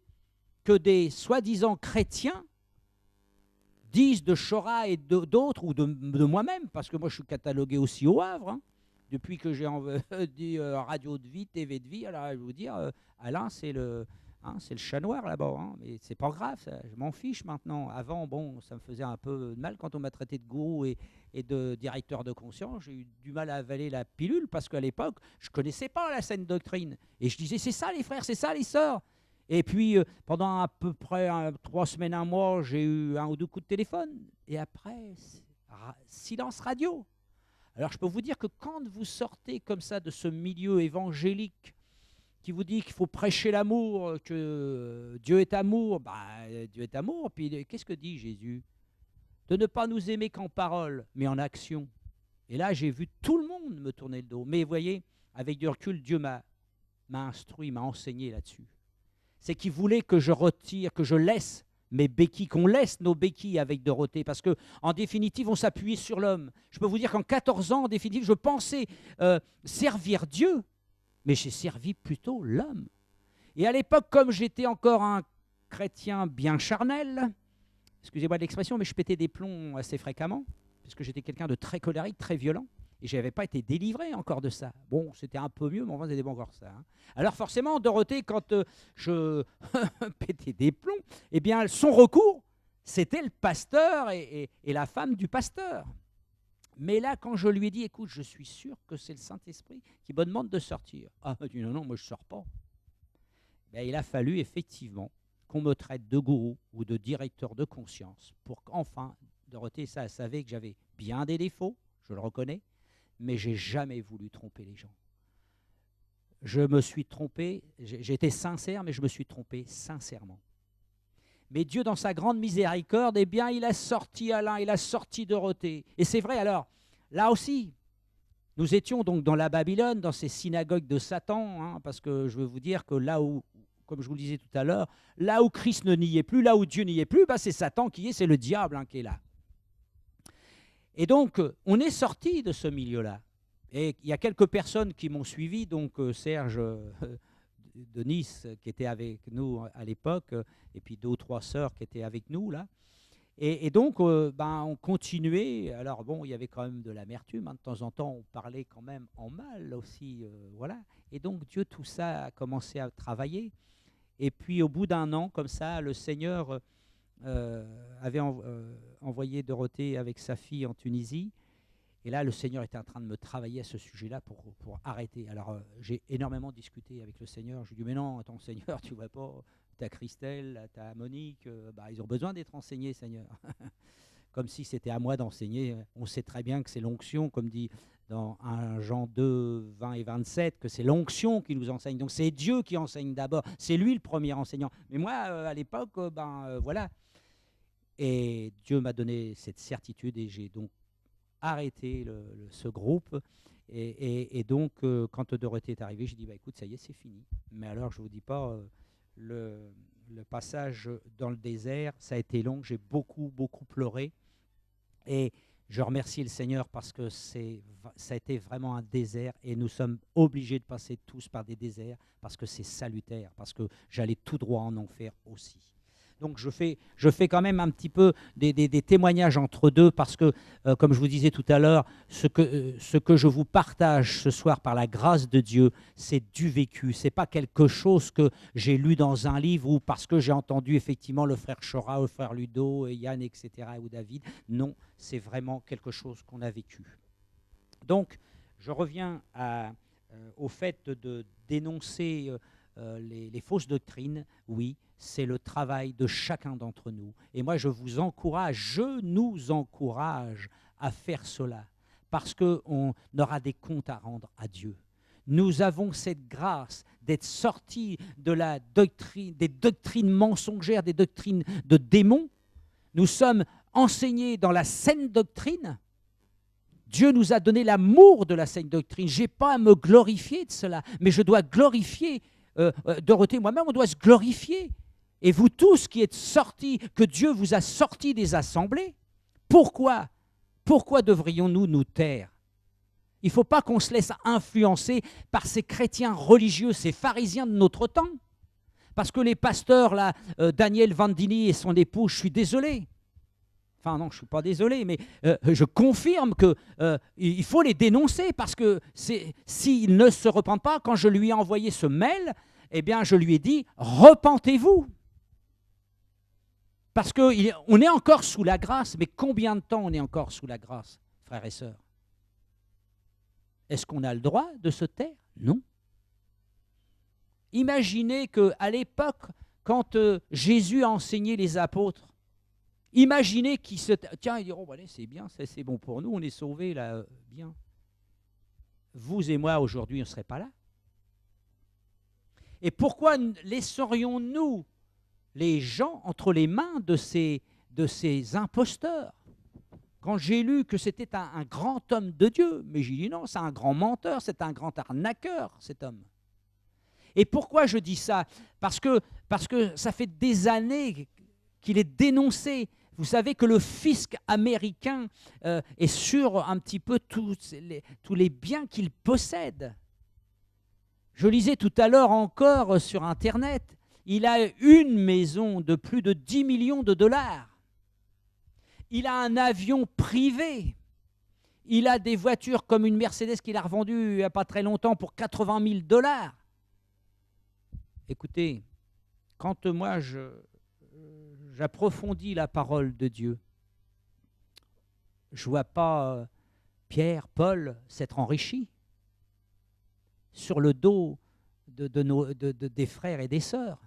que des soi-disant chrétiens disent de Chora et d'autres, ou de moi-même, parce que moi je suis catalogué aussi au Havre, hein, depuis que j'ai dit radio de vie, TV de vie. Alors je vais vous dire, Alain, c'est le chat noir là-bas, hein, mais c'est pas grave, ça, je m'en fiche maintenant. Avant, bon, ça me faisait un peu de mal quand on m'a traité de gourou et de directeur de conscience. J'ai eu du mal à avaler la pilule parce qu'à l'époque, je connaissais pas la saine doctrine. Et je disais, c'est ça les frères, c'est ça les sœurs. Et puis, pendant à peu près 3 semaines, un mois, j'ai eu 1 ou 2 coups de téléphone. Et après, silence radio. Alors, je peux vous dire que quand vous sortez comme ça de ce milieu évangélique qui vous dit qu'il faut prêcher l'amour, que Dieu est amour, Dieu est amour. Puis, qu'est-ce que dit Jésus? De ne pas nous aimer qu'en parole, mais en action. Et là, j'ai vu tout le monde me tourner le dos. Mais vous voyez, avec du recul, Dieu m'a instruit, m'a enseigné là-dessus. C'est qu'il voulait que je retire, que je laisse mes béquilles, qu'on laisse nos béquilles avec Dorothée, parce qu'en définitive, on s'appuie sur l'homme. Je peux vous dire qu'en 14 ans, en définitive, je pensais servir Dieu, mais j'ai servi plutôt l'homme. Et à l'époque, comme j'étais encore un chrétien bien charnel, excusez-moi de l'expression, mais je pétais des plombs assez fréquemment, parce que j'étais quelqu'un de très colérique, très violent. Et je n'avais pas été délivré encore de ça. Bon, c'était un peu mieux, mais enfin, c'était pas encore ça. Hein. Alors forcément, Dorothée, quand je pétais des plombs, eh bien, son recours, c'était le pasteur et la femme du pasteur. Mais là, quand je lui ai dit, écoute, je suis sûr que c'est le Saint-Esprit qui me demande de sortir. Ah, il m'a dit, non, moi je ne sors pas. Ben, il a fallu effectivement qu'on me traite de gourou ou de directeur de conscience pour qu'enfin, Dorothée, ça, elle savait que j'avais bien des défauts, je le reconnais, mais je n'ai jamais voulu tromper les gens. Je me suis trompé, j'étais sincère, mais je me suis trompé sincèrement. Mais Dieu, dans sa grande miséricorde, eh bien, il a sorti Alain, il a sorti Dorothée. Et c'est vrai, alors, là aussi, nous étions donc dans la Babylone, dans ces synagogues de Satan, hein, parce que je veux vous dire que là où, comme je vous le disais tout à l'heure, là où Christ n'y est plus, là où Dieu n'y est plus, c'est Satan qui est, c'est le diable qui est là. Et donc, on est sorti de ce milieu-là. Et il y a quelques personnes qui m'ont suivi, donc Serge de Nice, qui était avec nous à l'époque, et puis 2 ou 3 sœurs qui étaient avec nous, là. Et donc, on continuait. Alors bon, il y avait quand même de l'amertume. Hein. De temps en temps, on parlait quand même en mal aussi. Voilà. Et donc, Dieu, tout ça a commencé à travailler. Et puis, au bout d'1 an, comme ça, le Seigneur avait envoyé Dorothée avec sa fille en Tunisie. Et là, le Seigneur était en train de me travailler à ce sujet-là pour arrêter. Alors, j'ai énormément discuté avec le Seigneur. Je lui ai dit, mais non, attends, Seigneur, tu vois pas, t'as Christelle, t'as Monique, ils ont besoin d'être enseignés, Seigneur. Comme si c'était à moi d'enseigner. On sait très bien que c'est l'onction, comme dit dans 1 Jean 2, 20 et 27, que c'est l'onction qui nous enseigne. Donc, c'est Dieu qui enseigne d'abord. C'est lui le premier enseignant. Mais moi, à l'époque, voilà. Et Dieu m'a donné cette certitude et j'ai donc arrêté ce groupe. Et donc, quand Dorothée est arrivée, j'ai dit, écoute, ça y est, c'est fini. Mais alors, je ne vous dis pas, le passage dans le désert, ça a été long, j'ai beaucoup, beaucoup pleuré. Et je remercie le Seigneur parce que ça a été vraiment un désert et nous sommes obligés de passer tous par des déserts parce que c'est salutaire, parce que j'allais tout droit en enfer aussi. Donc je fais quand même un petit peu des témoignages entre deux parce que, comme je vous disais tout à l'heure, ce que je vous partage ce soir par la grâce de Dieu, c'est du vécu. Ce n'est pas quelque chose que j'ai lu dans un livre ou parce que j'ai entendu effectivement le frère Chora, le frère Ludo, Yann, etc. ou David. Non, c'est vraiment quelque chose qu'on a vécu. Donc, je reviens au fait de dénoncer les fausses doctrines. Oui, c'est le travail de chacun d'entre nous. Et moi, je nous encourage à faire cela, parce qu'on aura des comptes à rendre à Dieu. Nous avons cette grâce d'être sortis de des doctrines mensongères, des doctrines de démons. Nous sommes enseignés dans la saine doctrine. Dieu nous a donné l'amour de la saine doctrine. Je n'ai pas à me glorifier de cela, mais je dois glorifier Dorothée, moi-même, on doit se glorifier. Et vous tous qui êtes sortis, que Dieu vous a sortis des assemblées, pourquoi devrions-nous nous taire? Il ne faut pas qu'on se laisse influencer par ces chrétiens religieux, ces pharisiens de notre temps. Parce que les pasteurs, là, Daniel Vandini et son épouse, je suis désolé. Enfin non, je ne suis pas désolé, mais je confirme qu'il faut les dénoncer parce que s'ils ne se repentent pas, quand je lui ai envoyé ce mail, eh bien je lui ai dit « repentez-vous ». Parce qu'on est encore sous la grâce, mais combien de temps on est encore sous la grâce, frères et sœurs? Est-ce qu'on a le droit de se taire? Non. Imaginez qu'à l'époque, quand Jésus a enseigné les apôtres, imaginez qu'ils se... Tiens, ils diront, allez, c'est bien, c'est bon pour nous, on est sauvés, là, bien. Vous et moi, aujourd'hui, on ne serait pas là. Et pourquoi laisserions-nous les gens entre les mains de ces imposteurs? Quand j'ai lu que c'était un grand homme de Dieu, mais j'ai dit non, c'est un grand menteur, c'est un grand arnaqueur, cet homme. Et pourquoi je dis ça? Parce que ça fait des années qu'il est dénoncé. Vous savez que le fisc américain est sur un petit peu tous les biens qu'il possède. Je lisais tout à l'heure encore sur Internet, il a une maison de plus de 10 millions de dollars. Il a un avion privé. Il a des voitures comme une Mercedes qu'il a revendue il n'y a pas très longtemps pour 80 000 dollars. Écoutez, quand moi j'approfondis la parole de Dieu, je ne vois pas Pierre, Paul s'être enrichis sur le dos des frères et des sœurs.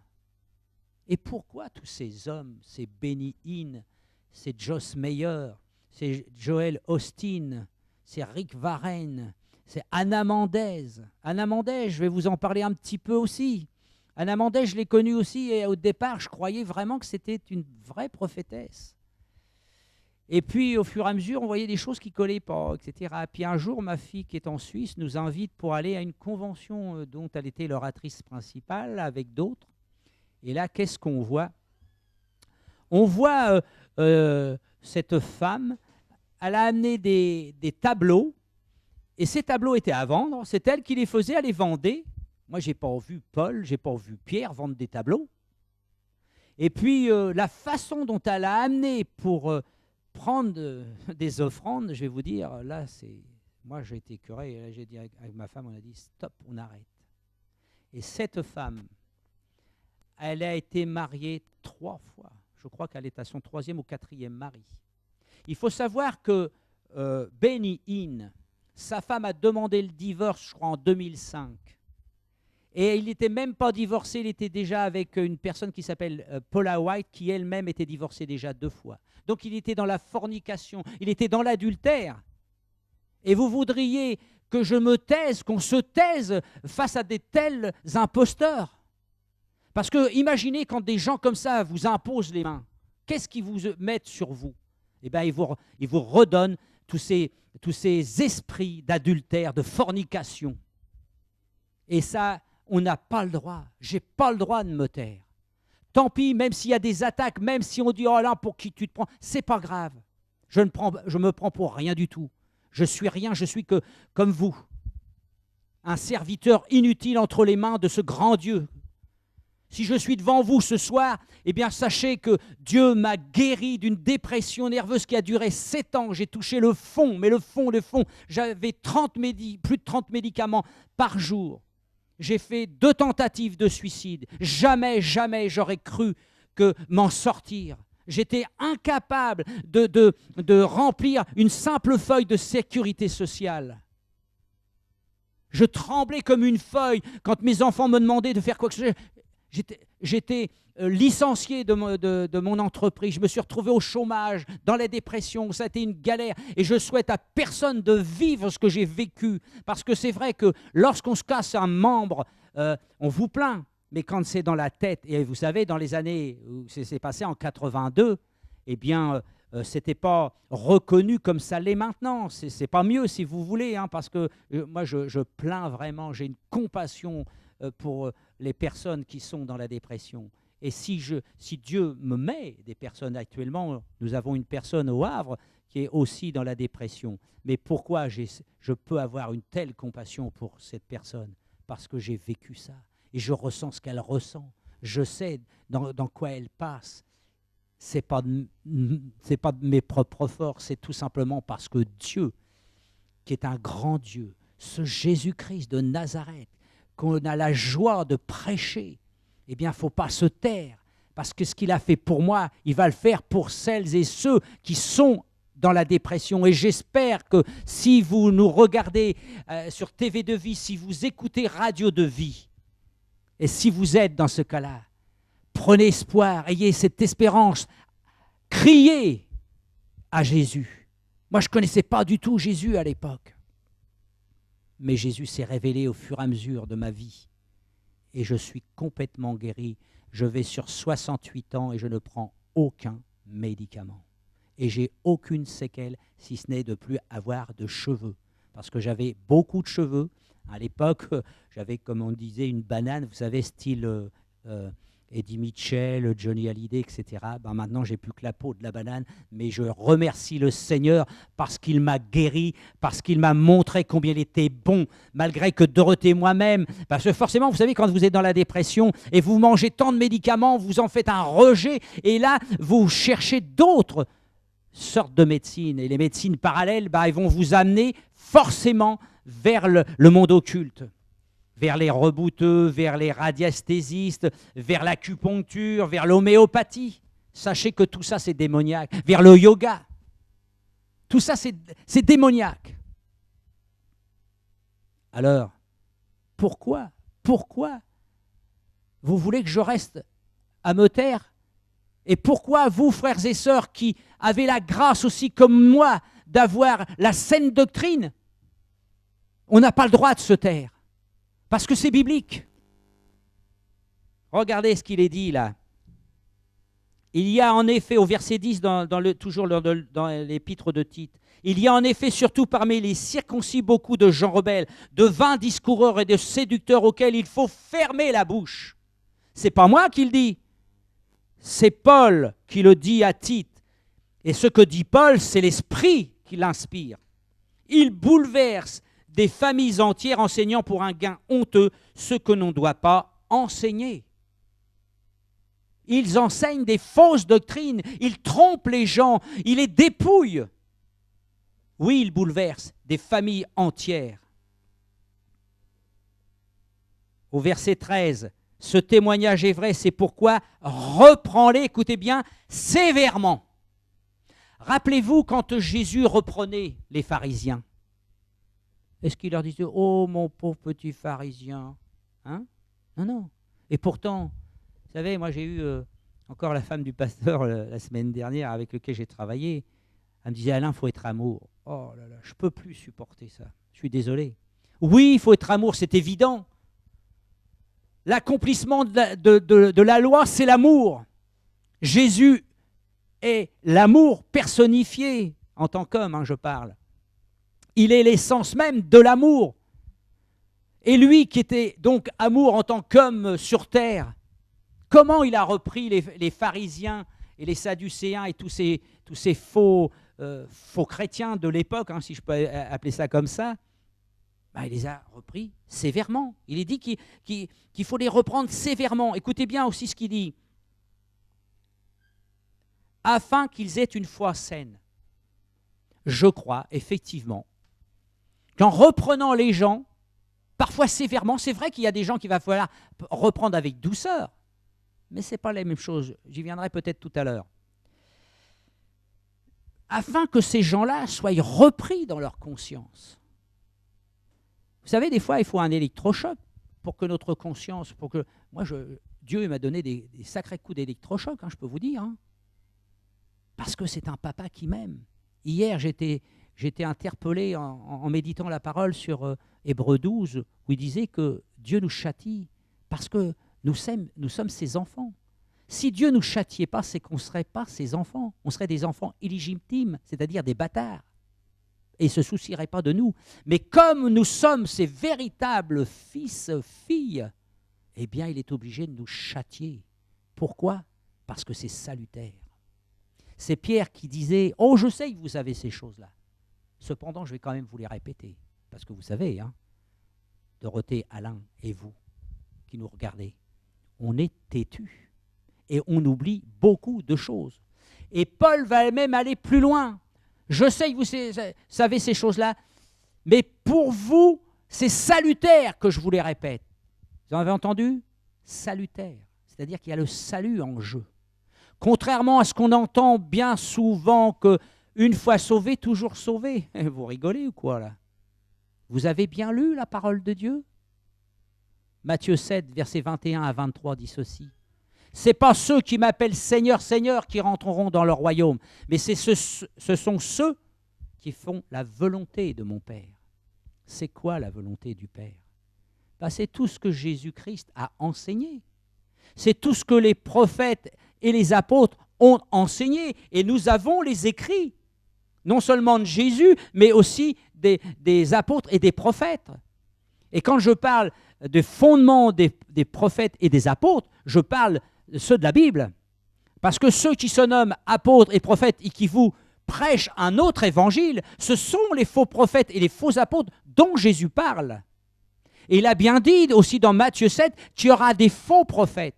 Et pourquoi tous ces hommes, ces Benny Hinn, c'est Joss Meyer, c'est Joel Osteen, c'est Rick Warren, c'est Anna Mendez. Anna Mendez, je vais vous en parler un petit peu aussi. Anna Mendez, je l'ai connue aussi et au départ, je croyais vraiment que c'était une vraie prophétesse. Et puis, au fur et à mesure, on voyait des choses qui ne collaient pas, etc. Et puis un jour, ma fille qui est en Suisse nous invite pour aller à une convention dont elle était l'oratrice principale avec d'autres. Et là, qu'est-ce qu'on voit? On voit cette femme, elle a amené des tableaux, et ces tableaux étaient à vendre, c'est elle qui les faisait, elle les vendait. Moi, je n'ai pas vu Paul, je n'ai pas vu Pierre vendre des tableaux. Et puis, la façon dont elle a amené pour prendre des offrandes, je vais vous dire, là, c'est... Moi, j'ai été curé, et là, j'ai dit avec ma femme, on a dit, stop, on arrête. Et cette femme, elle a été mariée 3 fois. Je crois qu'elle est à son 3e ou 4e mari. Il faut savoir que Benny Hinn, sa femme a demandé le divorce, je crois, en 2005. Et il n'était même pas divorcé, il était déjà avec une personne qui s'appelle Paula White, qui elle-même était divorcée déjà 2 fois. Donc il était dans la fornication, il était dans l'adultère. Et vous voudriez que je me taise, qu'on se taise face à des tels imposteurs? Parce que imaginez quand des gens comme ça vous imposent les mains, qu'est-ce qu'ils vous mettent sur vous? Eh bien, ils vous redonnent tous ces esprits d'adultère, de fornication. Et ça, on n'a pas le droit. Je n'ai pas le droit de me taire. Tant pis, même s'il y a des attaques, même si on dit « Oh là, pour qui tu te prends ?» C'est pas grave. Je me prends pour rien du tout. Je suis rien, je suis que comme vous. Un serviteur inutile entre les mains de ce grand Dieu. Si je suis devant vous ce soir, eh bien sachez que Dieu m'a guéri d'une dépression nerveuse qui a duré 7 ans. J'ai touché le fond, mais le fond. J'avais plus de 30 médicaments par jour. J'ai fait 2 tentatives de suicide. Jamais j'aurais cru que m'en sortir. J'étais incapable de remplir une simple feuille de sécurité sociale. Je tremblais comme une feuille quand mes enfants me demandaient de faire quoi que ce soit. J'étais licencié de mon entreprise. Je me suis retrouvé au chômage, dans la dépression. Ça a été une galère. Et je souhaite à personne de vivre ce que j'ai vécu. Parce que c'est vrai que lorsqu'on se casse un membre, on vous plaint. Mais quand c'est dans la tête, et vous savez, dans les années où c'est passé en 82, eh bien, ce n'était pas reconnu comme ça l'est maintenant. C'est pas mieux, si vous voulez, hein, parce que moi, je plains vraiment. J'ai une compassion pour les personnes qui sont dans la dépression. Et si Dieu me met des personnes actuellement, nous avons une personne au Havre qui est aussi dans la dépression. Mais pourquoi je peux avoir une telle compassion pour cette personne? Parce que j'ai vécu ça. Et je ressens ce qu'elle ressent. Je sais dans quoi elle passe. C'est pas de mes propres forces, c'est tout simplement parce que Dieu, qui est un grand Dieu, ce Jésus-Christ de Nazareth, qu'on a la joie de prêcher, eh bien, il ne faut pas se taire, parce que ce qu'il a fait pour moi, il va le faire pour celles et ceux qui sont dans la dépression. Et j'espère que si vous nous regardez sur TV de Vie, si vous écoutez Radio de Vie, et si vous êtes dans ce cas-là, prenez espoir, ayez cette espérance, criez à Jésus. Moi, je ne connaissais pas du tout Jésus à l'époque. Mais Jésus s'est révélé au fur et à mesure de ma vie. Et je suis complètement guéri. Je vais sur 68 ans et je ne prends aucun médicament. Et j'ai aucune séquelle, si ce n'est de plus avoir de cheveux. Parce que j'avais beaucoup de cheveux. À l'époque, j'avais, comme on disait, une banane, vous savez, style Eddie Mitchell, Johnny Hallyday, etc. Ben maintenant, j'ai plus que la peau de la banane, mais je remercie le Seigneur parce qu'il m'a guéri, parce qu'il m'a montré combien il était bon, malgré que Dorothée moi-même, parce que forcément, vous savez, quand vous êtes dans la dépression et vous mangez tant de médicaments, vous en faites un rejet, et là, vous cherchez d'autres sortes de médecines, et les médecines parallèles, ben, elles vont vous amener forcément vers le monde occulte, vers les rebouteux, vers les radiesthésistes, vers l'acupuncture, vers l'homéopathie. Sachez que tout ça, c'est démoniaque. Vers le yoga. Tout ça, c'est démoniaque. Alors, pourquoi vous voulez que je reste à me taire? Et pourquoi vous, frères et sœurs, qui avez la grâce aussi comme moi d'avoir la saine doctrine, on n'a pas le droit de se taire? Parce que c'est biblique. Regardez ce qu'il est dit là. Il y a en effet, au verset 10, toujours dans l'épître de Tite, il y a en effet surtout parmi les circoncis beaucoup de gens rebelles, de vains discoureurs et de séducteurs auxquels il faut fermer la bouche. Ce n'est pas moi qui le dis, c'est Paul qui le dit à Tite. Et ce que dit Paul, c'est l'esprit qui l'inspire. Il bouleverse des familles entières enseignant pour un gain honteux ce que l'on ne doit pas enseigner. Ils enseignent des fausses doctrines, ils trompent les gens, ils les dépouillent. Oui, ils bouleversent des familles entières. Au verset 13, ce témoignage est vrai, c'est pourquoi reprends-les, écoutez bien, sévèrement. Rappelez-vous quand Jésus reprenait les pharisiens. Est-ce qu'il leur disait « Oh, mon pauvre petit pharisien » hein? Non, non. Et pourtant, vous savez, moi j'ai eu encore la femme du pasteur la semaine dernière avec laquelle j'ai travaillé. Elle me disait « Alain, il faut être amour. » Oh là là, je ne peux plus supporter ça. Je suis désolé. Oui, il faut être amour, c'est évident. L'accomplissement de la loi, c'est l'amour. Jésus est l'amour personnifié, en tant qu'homme, je parle. Il est l'essence même de l'amour. Et lui qui était donc amour en tant qu'homme sur terre, comment il a repris les pharisiens et les sadducéens et tous ces faux chrétiens de l'époque, si je peux appeler ça comme ça, il les a repris sévèrement. Il est dit qu'il faut les reprendre sévèrement. Écoutez bien aussi ce qu'il dit. Afin qu'ils aient une foi saine. Je crois, effectivement, qu'en reprenant les gens, parfois sévèrement, c'est vrai qu'il y a des gens qu'il va falloir reprendre avec douceur, mais ce n'est pas la même chose. J'y viendrai peut-être tout à l'heure. Afin que ces gens-là soient repris dans leur conscience. Vous savez, des fois, il faut un électrochoc pour que notre conscience, Dieu m'a donné des sacrés coups d'électrochoc, je peux vous dire. Parce que c'est un papa qui m'aime. Hier, j'étais interpellé en méditant la parole sur Hébreux 12, où il disait que Dieu nous châtie parce que nous sommes ses enfants. Si Dieu ne nous châtiait pas, c'est qu'on ne serait pas ses enfants. On serait des enfants illégitimes, c'est-à-dire des bâtards. Et il ne se soucierait pas de nous. Mais comme nous sommes ses véritables fils, filles, eh bien, il est obligé de nous châtier. Pourquoi? Parce que c'est salutaire. C'est Pierre qui disait « Oh, je sais que vous savez ces choses-là. Cependant, je vais quand même vous les répéter. » Parce que vous savez, Dorothée, Alain et vous qui nous regardez, on est têtu et on oublie beaucoup de choses. Et Paul va même aller plus loin. Je sais que vous savez ces choses-là, mais pour vous, c'est salutaire que je vous les répète. Vous en avez entendu? Salutaire. C'est-à-dire qu'il y a le salut en jeu. Contrairement à ce qu'on entend bien souvent que une fois sauvé, toujours sauvé. Vous rigolez ou quoi là? Vous avez bien lu la parole de Dieu? Matthieu 7, versets 21 à 23 dit ceci. Ce n'est pas ceux qui m'appellent Seigneur, Seigneur qui rentreront dans le royaume, mais ce sont ceux qui font la volonté de mon Père. C'est quoi la volonté du Père? Ben, c'est tout ce que Jésus-Christ a enseigné. C'est tout ce que les prophètes et les apôtres ont enseigné. Et nous avons les écrits, non seulement de Jésus, mais aussi des apôtres et des prophètes. Et quand je parle des fondements des prophètes et des apôtres, je parle de ceux de la Bible. Parce que ceux qui se nomment apôtres et prophètes et qui vous prêchent un autre évangile, ce sont les faux prophètes et les faux apôtres dont Jésus parle. Et il a bien dit aussi dans Matthieu 7 qu'il y aura des faux prophètes.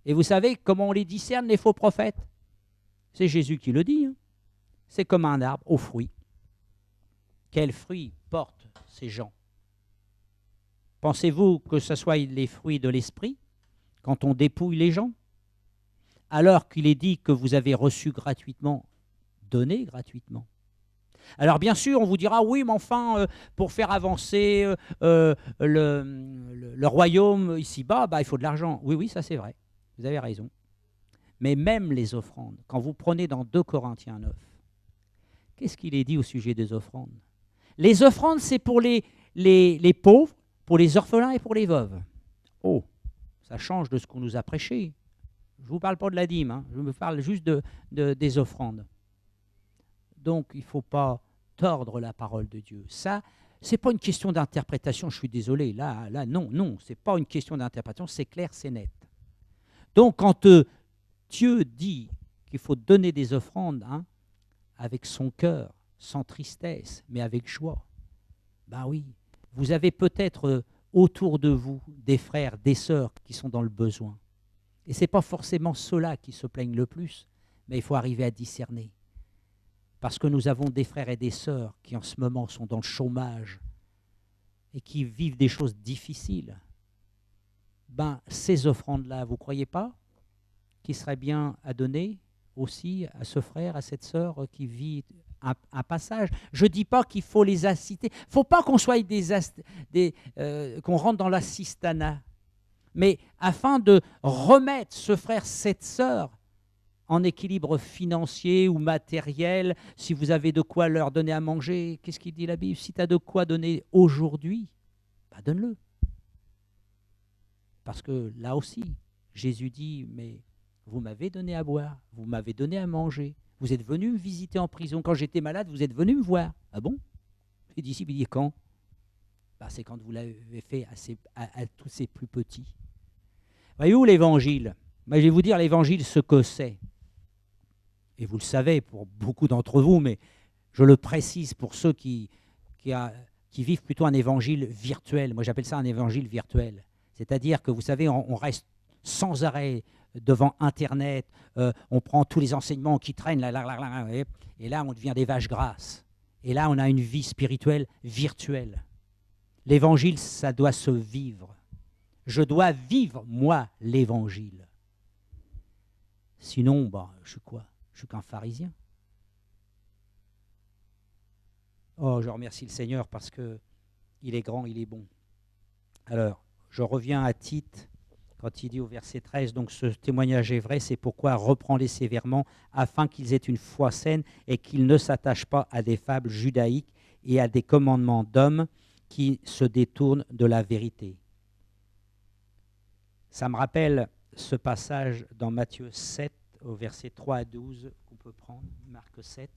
Et vous savez comment on les discerne, les faux prophètes? C'est Jésus qui le dit. Hein. C'est comme un arbre aux fruits. Quels fruits portent ces gens? Pensez-vous que ce soit les fruits de l'esprit quand on dépouille les gens? Alors qu'il est dit que vous avez reçu gratuitement, donné gratuitement. Alors bien sûr, on vous dira, oui, mais enfin, pour faire avancer le royaume ici-bas, il faut de l'argent. Oui, ça c'est vrai, vous avez raison. Mais même les offrandes, quand vous prenez dans 2 Corinthiens 9, qu'est-ce qu'il est dit au sujet des offrandes? Les offrandes, c'est pour les pauvres, pour les orphelins et pour les veuves. Oh, ça change de ce qu'on nous a prêché. Je ne vous parle pas de la dîme, hein, je me parle juste des offrandes. Donc, il ne faut pas tordre la parole de Dieu. Ça, ce n'est pas une question d'interprétation, je suis désolé. Là, non, ce n'est pas une question d'interprétation, c'est clair, c'est net. Donc, quand Dieu dit qu'il faut donner des offrandes avec son cœur, sans tristesse, mais avec joie, ben oui, vous avez peut-être autour de vous des frères, des sœurs qui sont dans le besoin. Et ce n'est pas forcément ceux-là qui se plaignent le plus, mais il faut arriver à discerner. Parce que nous avons des frères et des sœurs qui en ce moment sont dans le chômage et qui vivent des choses difficiles. Ben, ces offrandes-là, vous ne croyez pas qu'il serait bien à donner aussi à ce frère, à cette sœur qui vit un passage? Je ne dis pas qu'il faut les inciter. Il ne faut pas qu'on soit qu'on rentre dans l'assistanat. Mais afin de remettre ce frère, cette sœur, en équilibre financier ou matériel, si vous avez de quoi leur donner à manger, qu'est-ce qu'il dit la Bible? Si tu as de quoi donner aujourd'hui, donne-le. Parce que là aussi, Jésus dit, mais vous m'avez donné à boire, vous m'avez donné à manger, vous êtes venu me visiter en prison. Quand j'étais malade, vous êtes venu me voir. Ah bon? Les disciples disent quand? C'est quand vous l'avez fait à tous ces plus petits. Voyez-vous l'évangile? Je vais vous dire l'évangile ce que c'est. Et vous le savez pour beaucoup d'entre vous, mais je le précise pour ceux qui vivent plutôt un évangile virtuel. Moi, j'appelle ça un évangile virtuel. C'est-à-dire que, vous savez, on reste sans arrêt devant Internet, on prend tous les enseignements qui traînent, et là, on devient des vaches grasses. Et là, on a une vie spirituelle virtuelle. L'évangile, ça doit se vivre. Je dois vivre, moi, l'évangile. Sinon, je suis quoi? Je suis qu'un pharisien. Oh, je remercie le Seigneur parce qu'il est grand, il est bon. Alors, je reviens à Tite, quand il dit au verset 13, donc ce témoignage est vrai, c'est pourquoi reprends-les sévèrement, afin qu'ils aient une foi saine et qu'ils ne s'attachent pas à des fables judaïques et à des commandements d'hommes qui se détournent de la vérité. Ça me rappelle ce passage dans Matthieu 7, au verset 3 à 12, qu'on peut prendre, Marc 7.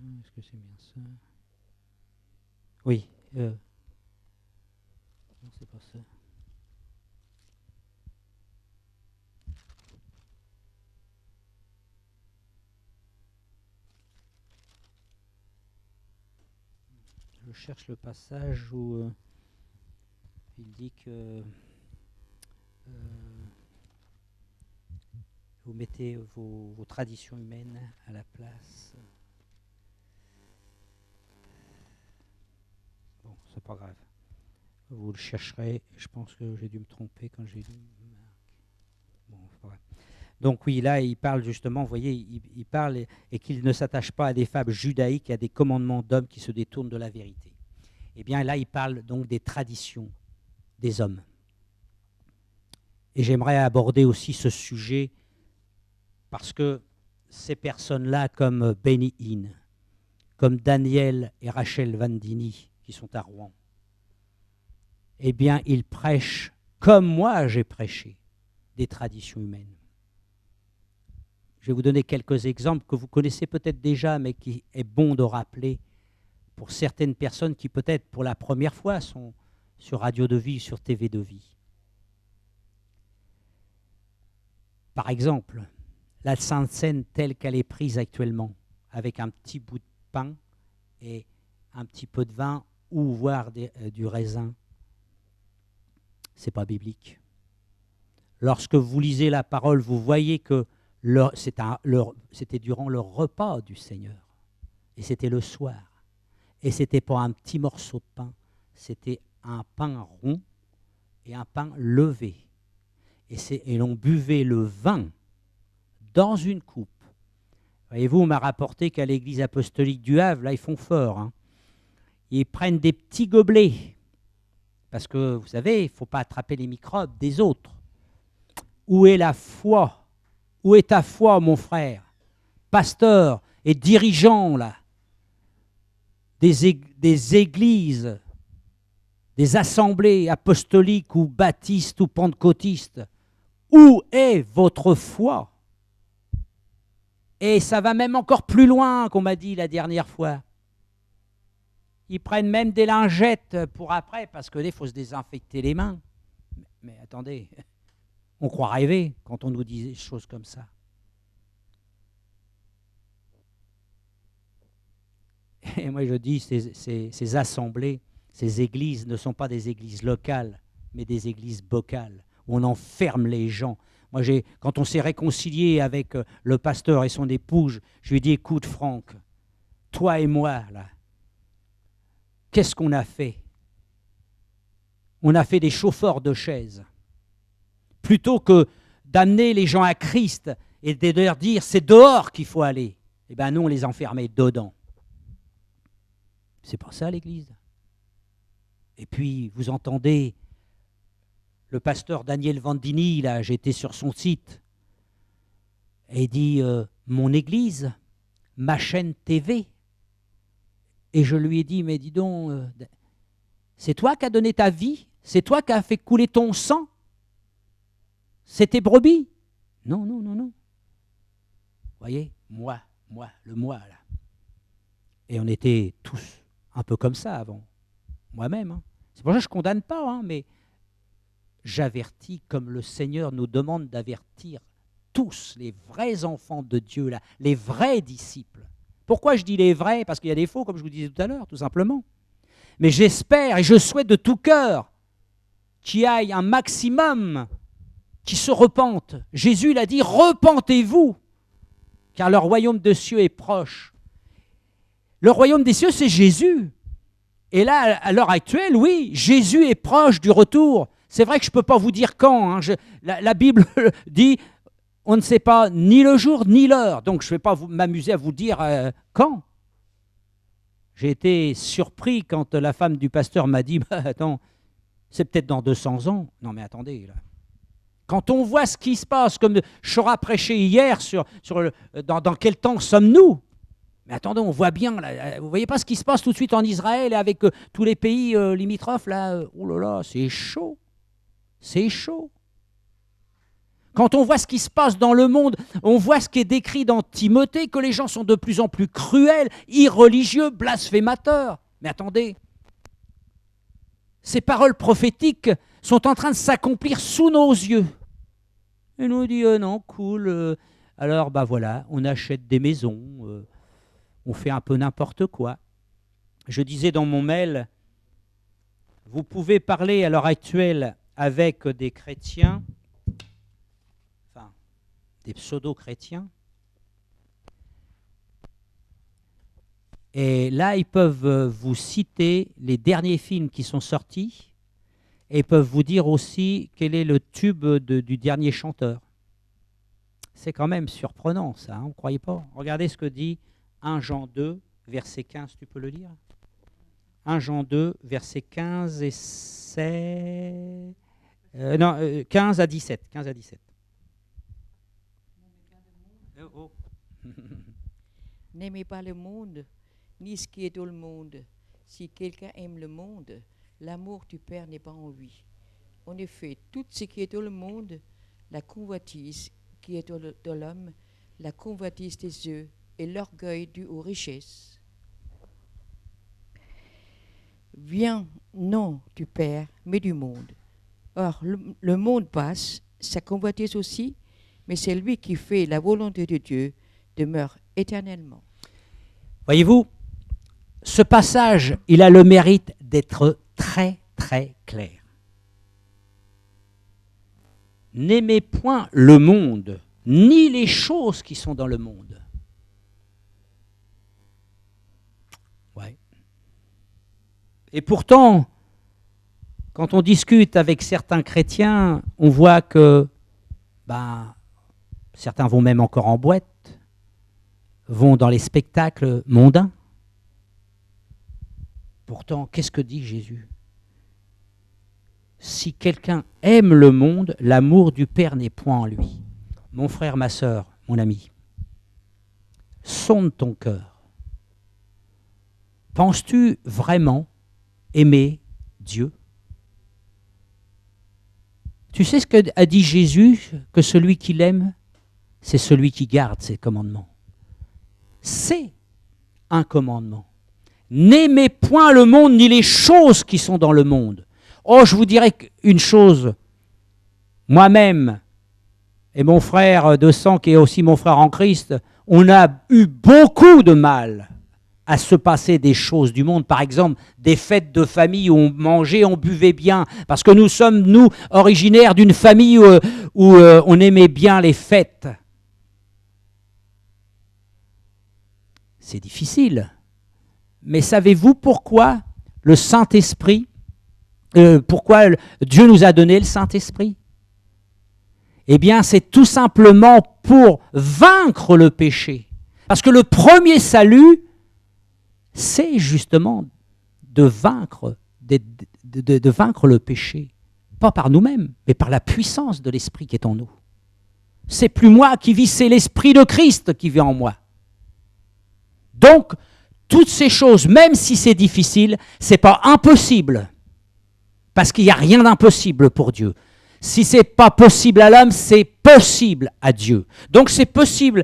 Est-ce que c'est bien ça? Oui. Non, c'est pas ça. Je cherche le passage où il dit que vous mettez vos traditions humaines à la place. Bon, c'est pas grave. Vous le chercherez. Je pense que j'ai dû me tromper quand j'ai lu. Bon, c'est pas grave. Donc oui, là, il parle justement, vous voyez, il parle et qu'il ne s'attache pas à des fables judaïques, à des commandements d'hommes qui se détournent de la vérité. Eh bien là, il parle donc des traditions des hommes. Et j'aimerais aborder aussi ce sujet parce que ces personnes-là, comme Benny Hinn, comme Daniel et Rachel Vandini, qui sont à Rouen, eh bien, ils prêchent, comme moi j'ai prêché, des traditions humaines. Je vais vous donner quelques exemples que vous connaissez peut-être déjà, mais qui est bon de rappeler pour certaines personnes qui peut-être pour la première fois sont sur Radio de Vie, sur TV de Vie. Par exemple, la Sainte Seine telle qu'elle est prise actuellement, avec un petit bout de pain et un petit peu de vin ou voire du raisin, c'est pas biblique. Lorsque vous lisez la parole, vous voyez que c'était durant le repas du Seigneur. Et c'était le soir. Et c'était pas un petit morceau de pain, c'était un pain rond et un pain levé. Et l'on buvait le vin dans une coupe. Voyez-vous, on m'a rapporté qu'à l'église apostolique du Havre, là, ils font fort. Hein. Ils prennent des petits gobelets. Parce que, vous savez, il ne faut pas attraper les microbes des autres. Où est la foi? Où est ta foi, mon frère? Pasteur et dirigeant, là, des églises, des assemblées apostoliques ou baptistes ou pentecôtistes. Où est votre foi? Et ça va même encore plus loin qu'on m'a dit la dernière fois. Ils prennent même des lingettes pour après, parce qu'il faut se désinfecter les mains. Mais attendez, on croit rêver quand on nous dit des choses comme ça. Et moi je dis, ces assemblées, ces églises ne sont pas des églises locales, mais des églises bocales, où on enferme les gens. Moi, quand on s'est réconcilié avec le pasteur et son épouse, je lui ai dit, écoute Franck, toi et moi, là, qu'est-ce qu'on a fait? On a fait des chauffeurs de chaises. Plutôt que d'amener les gens à Christ et de leur dire, c'est dehors qu'il faut aller, eh bien nous, on les enfermait dedans. C'est pas ça l'église. Et puis, vous entendez le pasteur Daniel Vandini, là, j'étais sur son site, et il dit mon église, ma chaîne TV. Et je lui ai dit, mais dis donc, c'est toi qui as donné ta vie? C'est toi qui as fait couler ton sang? C'est tes brebis? Non, non, non, non. Vous voyez, moi, le moi, là. Et on était tous un peu comme ça avant, moi-même. Hein. C'est pour ça que je ne condamne pas, hein, mais j'avertis comme le Seigneur nous demande d'avertir tous les vrais enfants de Dieu, là, les vrais disciples. Pourquoi je dis les vrais? Parce qu'il y a des faux, comme je vous disais tout à l'heure, tout simplement. Mais j'espère et je souhaite de tout cœur qu'il y ait un maximum qui se repentent. Jésus, il a dit, repentez-vous, car le royaume des cieux est proche. Le royaume des cieux, c'est Jésus. Et là, à l'heure actuelle, oui, Jésus est proche du retour. C'est vrai que je ne peux pas vous dire quand. Hein. La Bible dit, on ne sait pas ni le jour ni l'heure. Donc, je ne vais pas m'amuser à vous dire quand. J'ai été surpris quand la femme du pasteur m'a dit, bah, attends, c'est peut-être dans 200 ans. Non, mais attendez, là. Quand on voit ce qui se passe, comme Chora prêché hier, dans quel temps sommes-nous? Mais attendez, on voit bien, là, vous ne voyez pas ce qui se passe tout de suite en Israël et avec tous les pays limitrophes, là, oh là là, c'est chaud. C'est chaud. Quand on voit ce qui se passe dans le monde, on voit ce qui est décrit dans Timothée, que les gens sont de plus en plus cruels, irreligieux, blasphémateurs. Mais attendez, ces paroles prophétiques sont en train de s'accomplir sous nos yeux. Et nous dit, non, cool, alors voilà, on achète des maisons, on fait un peu n'importe quoi. Je disais dans mon mail, vous pouvez parler à l'heure actuelle avec des chrétiens, enfin des pseudo-chrétiens, et là ils peuvent vous citer les derniers films qui sont sortis et peuvent vous dire aussi quel est le tube du dernier chanteur. C'est quand même surprenant ça, vous ne croyez pas? Regardez ce que dit 1 Jean 2, verset 15, tu peux le lire? 1 Jean 2, verset 15 et 16... 15 à 17. 15 à 17. Oh.
N'aimez pas le monde, ni ce qui est dans le monde. Si quelqu'un aime le monde, l'amour du Père n'est pas en lui. En effet, tout ce qui est dans le monde, la convoitise qui est dans l'homme, la convoitise des yeux et l'orgueil dû aux richesses, vient non du Père, mais du monde. Or, le monde passe, sa convoitise aussi, mais c'est lui qui fait la volonté de Dieu demeure éternellement.
Voyez-vous, ce passage, il a le mérite d'être très, très clair. N'aimez point le monde, ni les choses qui sont dans le monde. Ouais. Et pourtant, quand on discute avec certains chrétiens, on voit que certains vont même encore en boîte, vont dans les spectacles mondains. Pourtant, qu'est-ce que dit Jésus? Si quelqu'un aime le monde, l'amour du Père n'est point en lui. Mon frère, ma sœur, mon ami, sonde ton cœur. Penses-tu vraiment aimer Dieu? Tu sais ce qu'a dit Jésus, que celui qui l'aime, c'est celui qui garde ses commandements. C'est un commandement. N'aimez point le monde ni les choses qui sont dans le monde. Oh, je vous dirais une chose, moi-même et mon frère de sang qui est aussi mon frère en Christ, on a eu beaucoup de mal à se passer des choses du monde, par exemple des fêtes de famille où on mangeait, on buvait bien, parce que nous sommes, nous, originaires d'une famille où on aimait bien les fêtes. C'est difficile, mais savez-vous pourquoi le Saint-Esprit, pourquoi Dieu nous a donné le Saint-Esprit? Eh bien, c'est tout simplement pour vaincre le péché. Parce que le premier salut, c'est justement de vaincre, de vaincre le péché. Pas par nous-mêmes, mais par la puissance de l'Esprit qui est en nous. C'est plus moi qui vis, c'est l'Esprit de Christ qui vit en moi. Donc, toutes ces choses, même si c'est difficile, ce n'est pas impossible. Parce qu'il n'y a rien d'impossible pour Dieu. Si ce n'est pas possible à l'homme, c'est possible à Dieu. Donc c'est possible.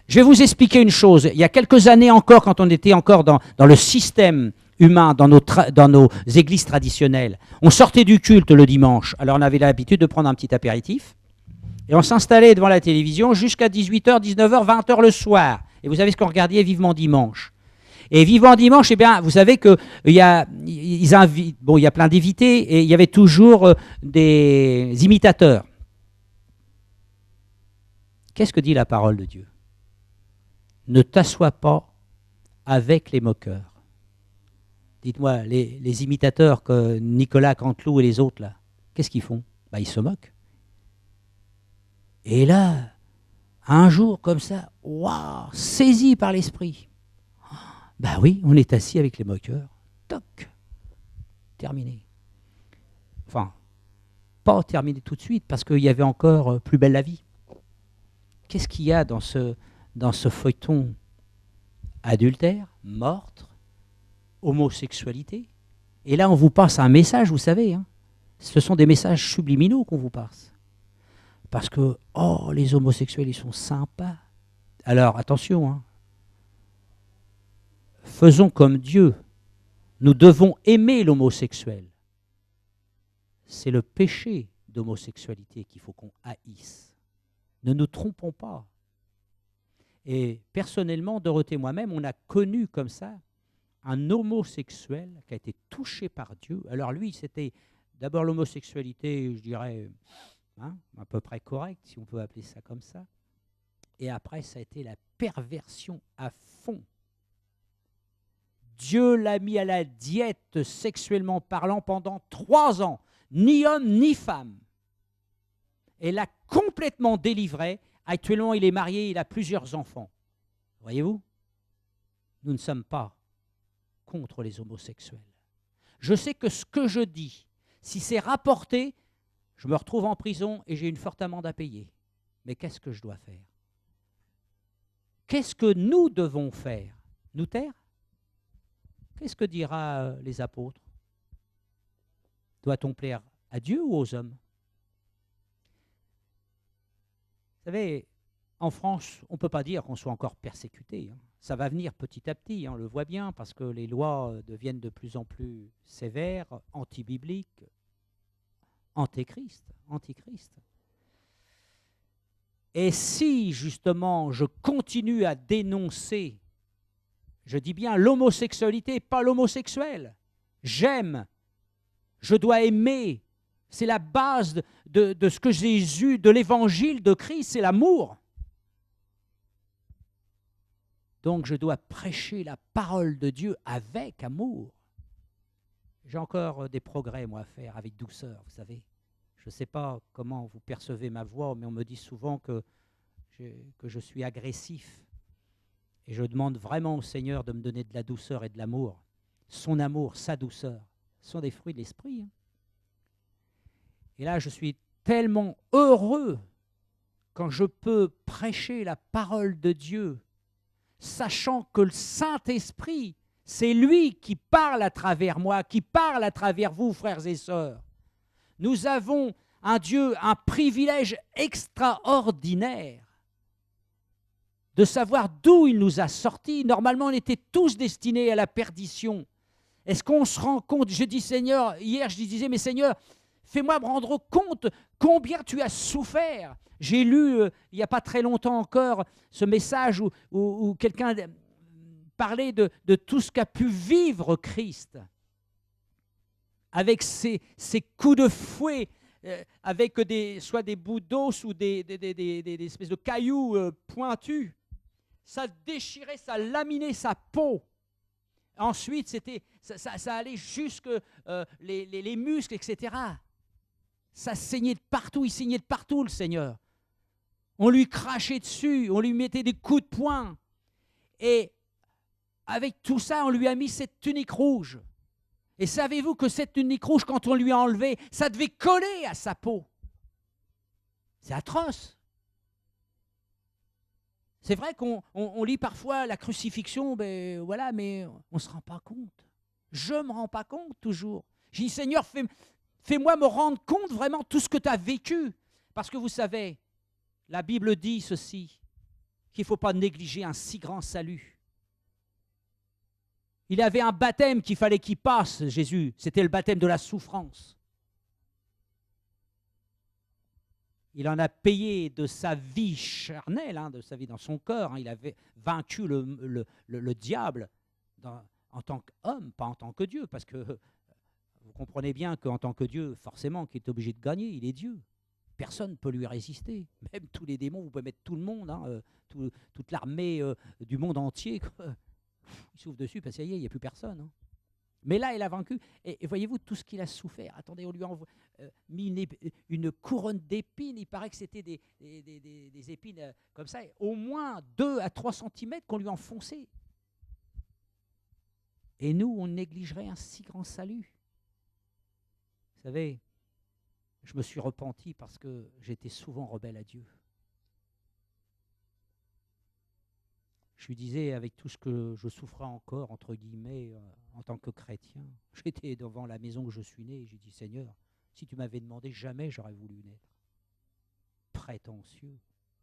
Je vais vous expliquer une chose. Il y a quelques années encore, quand on était encore dans le système humain, dans nos églises traditionnelles, on sortait du culte le dimanche. Alors on avait l'habitude de prendre un petit apéritif. Et on s'installait devant la télévision jusqu'à 18h, 19h, 20h le soir. Et vous savez ce qu'on regardait Vivement Dimanche. Et Vivant Dimanche, eh bien, vous savez qu'il y a plein d'invités et il y avait toujours des imitateurs. Qu'est-ce que dit la parole de Dieu? Ne t'assois pas avec les moqueurs. Dites-moi, les imitateurs que Nicolas Canteloup et les autres, là, qu'est-ce qu'ils font? Ils se moquent. Et là, un jour comme ça, waouh, saisi par l'esprit. Oui, on est assis avec les moqueurs. Toc. Terminé. Enfin, pas terminé tout de suite, parce qu'il y avait encore Plus belle la vie. Qu'est-ce qu'il y a dans ce feuilleton? Adultère, meurtre, homosexualité. Et là, on vous passe un message, vous savez. Ce sont des messages subliminaux qu'on vous passe. parce que, oh, les homosexuels, ils sont sympas. Alors, attention, hein. Faisons comme Dieu. Nous devons aimer l'homosexuel. C'est le péché d'homosexualité qu'il faut qu'on haïsse. Ne nous trompons pas. Et personnellement, Dorothée et moi-même, on a connu comme ça un homosexuel qui a été touché par Dieu. Alors lui, c'était d'abord l'homosexualité, je dirais, hein, à peu près correcte, si on peut appeler ça comme ça. Et après, ça a été la perversion à fond. Dieu l'a mis à la diète sexuellement parlant pendant 3 ans. Ni homme ni femme. Et l'a complètement délivré. Actuellement, il est marié, il a plusieurs enfants. Voyez-vous? Nous ne sommes pas contre les homosexuels. Je sais que ce que je dis, si c'est rapporté, je me retrouve en prison et j'ai une forte amende à payer. Mais qu'est-ce que je dois faire? Qu'est-ce que nous devons faire? Nous taire? Qu'est-ce que dira les apôtres? Doit-on plaire à Dieu ou aux hommes? Vous savez, en France, on ne peut pas dire qu'on soit encore persécuté. Hein. Ça va venir petit à petit, on le voit bien, parce que les lois deviennent de plus en plus sévères, anti-bibliques, antéchrist. Et si, justement, je continue à dénoncer, je dis bien l'homosexualité, pas l'homosexuel, j'aime, je dois aimer, c'est la base de ce que Jésus, de l'évangile de Christ, c'est l'amour. Donc je dois prêcher la parole de Dieu avec amour. J'ai encore des progrès, moi, à faire avec douceur, vous savez. Je ne sais pas comment vous percevez ma voix, mais on me dit souvent que je suis agressif. Et je demande vraiment au Seigneur de me donner de la douceur et de l'amour. Son amour, sa douceur, sont des fruits de l'esprit. Hein. Et là, je suis tellement heureux quand je peux prêcher la parole de Dieu, sachant que le Saint-Esprit, c'est lui qui parle à travers moi, qui parle à travers vous, frères et sœurs. Nous avons un Dieu, un privilège extraordinaire de savoir d'où il nous a sortis. Normalement, on était tous destinés à la perdition. Est-ce qu'on se rend compte? Je dis, Seigneur, hier je disais, mais Seigneur, fais-moi me rendre compte combien tu as souffert. J'ai lu, il n'y a pas très longtemps encore, ce message où quelqu'un parlait de tout ce qu'a pu vivre Christ, avec ses coups de fouet, avec soit des bouts d'os ou des espèces de cailloux pointus. Ça déchirait, ça laminait sa peau. Ensuite, ça allait jusque les muscles, etc. Ça saignait de partout, il saignait de partout, le Seigneur. On lui crachait dessus, on lui mettait des coups de poing. Et avec tout ça, on lui a mis cette tunique rouge. Et savez-vous que cette tunique rouge, quand on lui a enlevé, ça devait coller à sa peau. C'est atroce. C'est vrai qu'on lit parfois la crucifixion, ben voilà, mais on ne se rend pas compte. Je ne me rends pas compte toujours. Je dis, Seigneur, fais-moi me rendre compte vraiment de tout ce que tu as vécu. Parce que vous savez, la Bible dit ceci, qu'il ne faut pas négliger un si grand salut. Il avait un baptême qu'il fallait qu'il passe, Jésus. C'était le baptême de la souffrance. Il en a payé de sa vie charnelle, de sa vie dans son corps. Il avait vaincu le diable en tant qu'homme, pas en tant que Dieu. Parce que vous comprenez bien qu'en tant que Dieu, forcément, qu'il est obligé de gagner, il est Dieu. Personne ne peut lui résister. Même tous les démons, vous pouvez mettre tout le monde, toute l'armée du monde entier. Il souffle dessus parce qu'il n'y a plus personne. Hein. Mais là, il a vaincu. Et voyez-vous tout ce qu'il a souffert. Attendez, on lui a mis une couronne d'épines. Il paraît que c'était des épines comme ça, au moins 2 à 3 cm qu'on lui a enfoncé. Et nous, on négligerait un si grand salut. Vous savez, je me suis repenti parce que j'étais souvent rebelle à Dieu. Je lui disais, avec tout ce que je souffrais encore, entre guillemets, en tant que chrétien, j'étais devant la maison où je suis né, et j'ai dit, Seigneur, si tu m'avais demandé, jamais j'aurais voulu naître. prétentieux,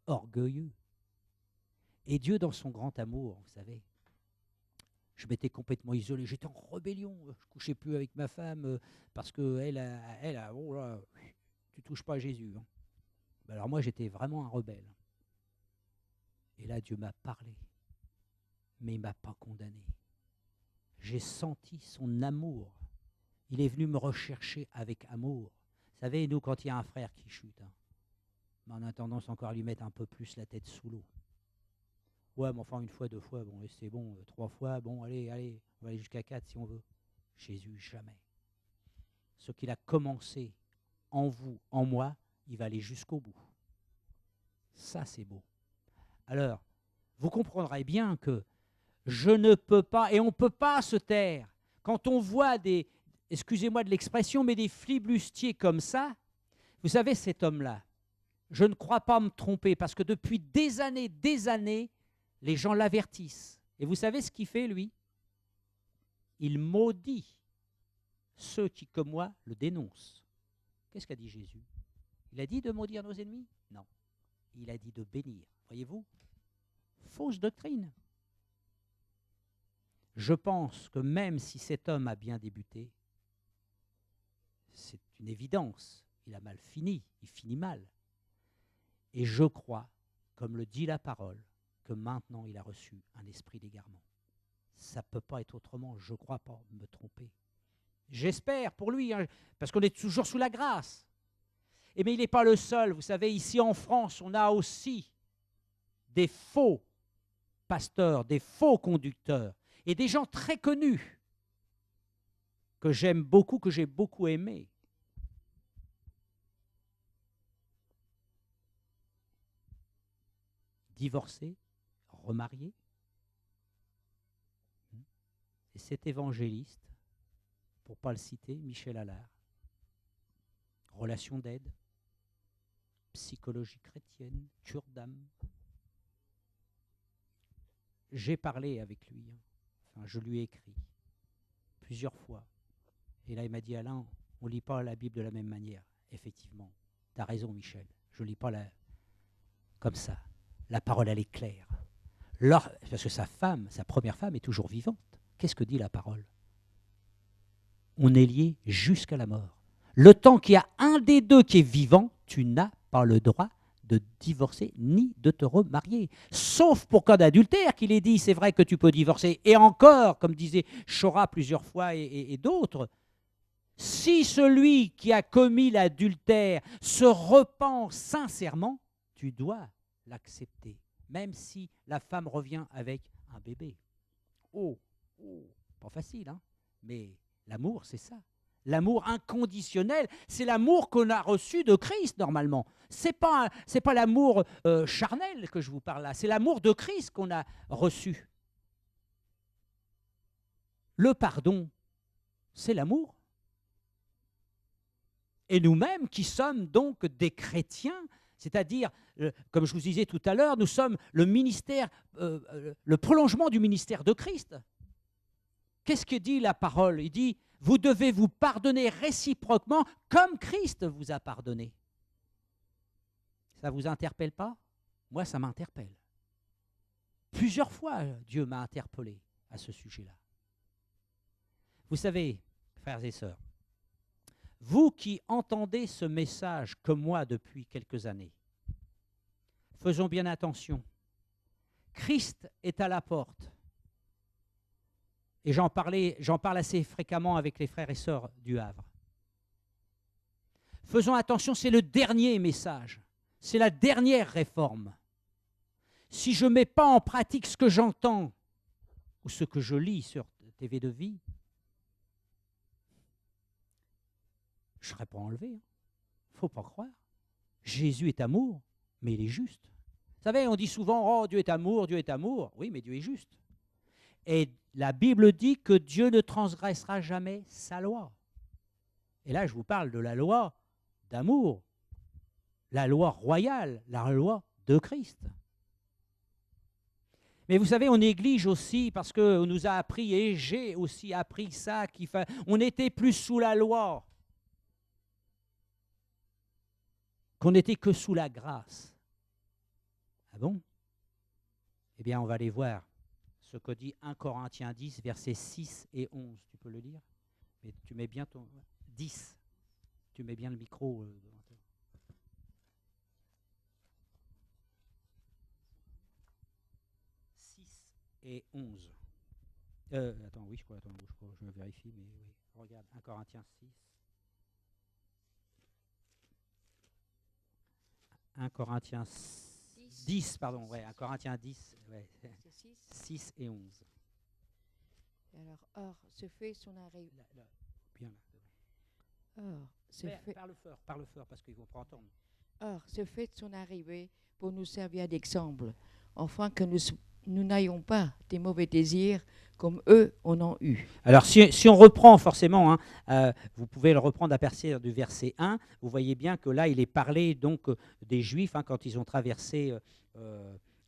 orgueilleux. Et Dieu, dans son grand amour, vous savez, je m'étais complètement isolé, j'étais en rébellion, je ne couchais plus avec ma femme parce qu'elle oh là, tu ne touches pas à Jésus. Hein. Alors moi, j'étais vraiment un rebelle. Et là, Dieu m'a parlé, mais il ne m'a pas condamné. J'ai senti son amour. Il est venu me rechercher avec amour. Vous savez, nous, quand il y a un frère qui chute, hein, on a tendance encore à lui mettre un peu plus la tête sous l'eau. Ouais, mais enfin, une fois, deux fois, bon, c'est bon, trois fois, bon, allez, on va aller jusqu'à 4 si on veut. Jésus, jamais. Ce qu'il a commencé en vous, en moi, il va aller jusqu'au bout. Ça, c'est beau. Alors, vous comprendrez bien que je ne peux pas, et on ne peut pas se taire. Quand on voit des, excusez-moi de l'expression, mais des flibustiers comme ça, vous savez, cet homme-là, je ne crois pas me tromper, parce que depuis des années, les gens l'avertissent. Et vous savez ce qu'il fait, lui? Il maudit ceux qui, comme moi, le dénoncent. Qu'est-ce qu'a dit Jésus? Il a dit de maudire nos ennemis? Non. Il a dit de bénir. Voyez-vous? Fausse doctrine. Je pense que même si cet homme a bien débuté, c'est une évidence, il a mal fini, il finit mal. Et je crois, comme le dit la parole, que maintenant il a reçu un esprit d'égarement. Ça ne peut pas être autrement, je ne crois pas me tromper. J'espère pour lui, hein, parce qu'on est toujours sous la grâce. Mais il n'est pas le seul. Vous savez, ici en France, on a aussi des faux pasteurs, des faux conducteurs, et des gens très connus que j'aime beaucoup, que j'ai beaucoup aimés. Divorcés, remariés. Et cet évangéliste, pour ne pas le citer, Michel Allard, relation d'aide, psychologie chrétienne, cure d'âme. J'ai parlé avec lui, enfin je lui ai écrit plusieurs fois. Et là il m'a dit, Alain, on ne lit pas la Bible de la même manière. Effectivement, tu as raison Michel, je ne lis pas comme ça. La parole elle est claire. Parce que sa première femme est toujours vivante. Qu'est-ce que dit la parole? On est lié jusqu'à la mort. Le temps qu'il y a un des deux qui est vivant, tu n'as pas le droit de divorcer ni de te remarier. Sauf pour cas d'adultère qu'il est dit, c'est vrai que tu peux divorcer. Et encore, comme disait Chora plusieurs fois et d'autres, si celui qui a commis l'adultère se repent sincèrement, tu dois l'accepter, même si la femme revient avec un bébé. Oh, pas facile, hein, mais l'amour, c'est ça. L'amour inconditionnel, c'est l'amour qu'on a reçu de Christ, normalement. Ce n'est pas l'amour charnel que je vous parle là, c'est l'amour de Christ qu'on a reçu. Le pardon, c'est l'amour. Et nous-mêmes, qui sommes donc des chrétiens, c'est-à-dire, comme je vous disais tout à l'heure, nous sommes le ministère, le prolongement du ministère de Christ. Qu'est-ce que dit la parole? Il dit, vous devez vous pardonner réciproquement comme Christ vous a pardonné. Ça ne vous interpelle pas? Moi, ça m'interpelle. Plusieurs fois, Dieu m'a interpellé à ce sujet-là. Vous savez, frères et sœurs, vous qui entendez ce message comme moi depuis quelques années, faisons bien attention. Christ est à la porte. Et j'en parle assez fréquemment avec les frères et sœurs du Havre. Faisons attention, c'est le dernier message. C'est la dernière réforme. Si je ne mets pas en pratique ce que j'entends ou ce que je lis sur TV de Vie, je ne serai pas enlevé. Il ne faut pas croire. Jésus est amour, mais il est juste. Vous savez, on dit souvent, oh, Dieu est amour, Dieu est amour. Oui, mais Dieu est juste. Et la Bible dit que Dieu ne transgressera jamais sa loi. Et là, je vous parle de la loi d'amour, la loi royale, la loi de Christ. Mais vous savez, on néglige aussi, parce qu'on nous a appris, et j'ai aussi appris ça, on était plus sous la loi. qu'on n'était que sous la grâce. Ah bon? Eh bien, on va aller voir ce que dit 1 Corinthiens 10, versets 6 et 11. Tu peux le lire? Mais tu mets bien ton... 10. Tu mets bien le micro devant toi. 6 et 11. Attends, oui, je crois, je vérifie, mais oui. Regarde, 1 Corinthiens 6. 1 Corinthiens 10, pardon, ouais, 1 Corinthiens 10, ouais. 6 et 11.
Alors, or, ce fait son arrivée.
Bien là.
Or, ce fait...
Parle fort, parce qu'ils vont pas entendre.
Or, ce fait son arrivée pour nous servir d'exemple, afin que nous n'ayons pas des mauvais désirs comme eux en ont eu.
Alors, si on reprend forcément, vous pouvez le reprendre à partir du verset 1, vous voyez bien que là, il est parlé donc des Juifs quand ils ont traversé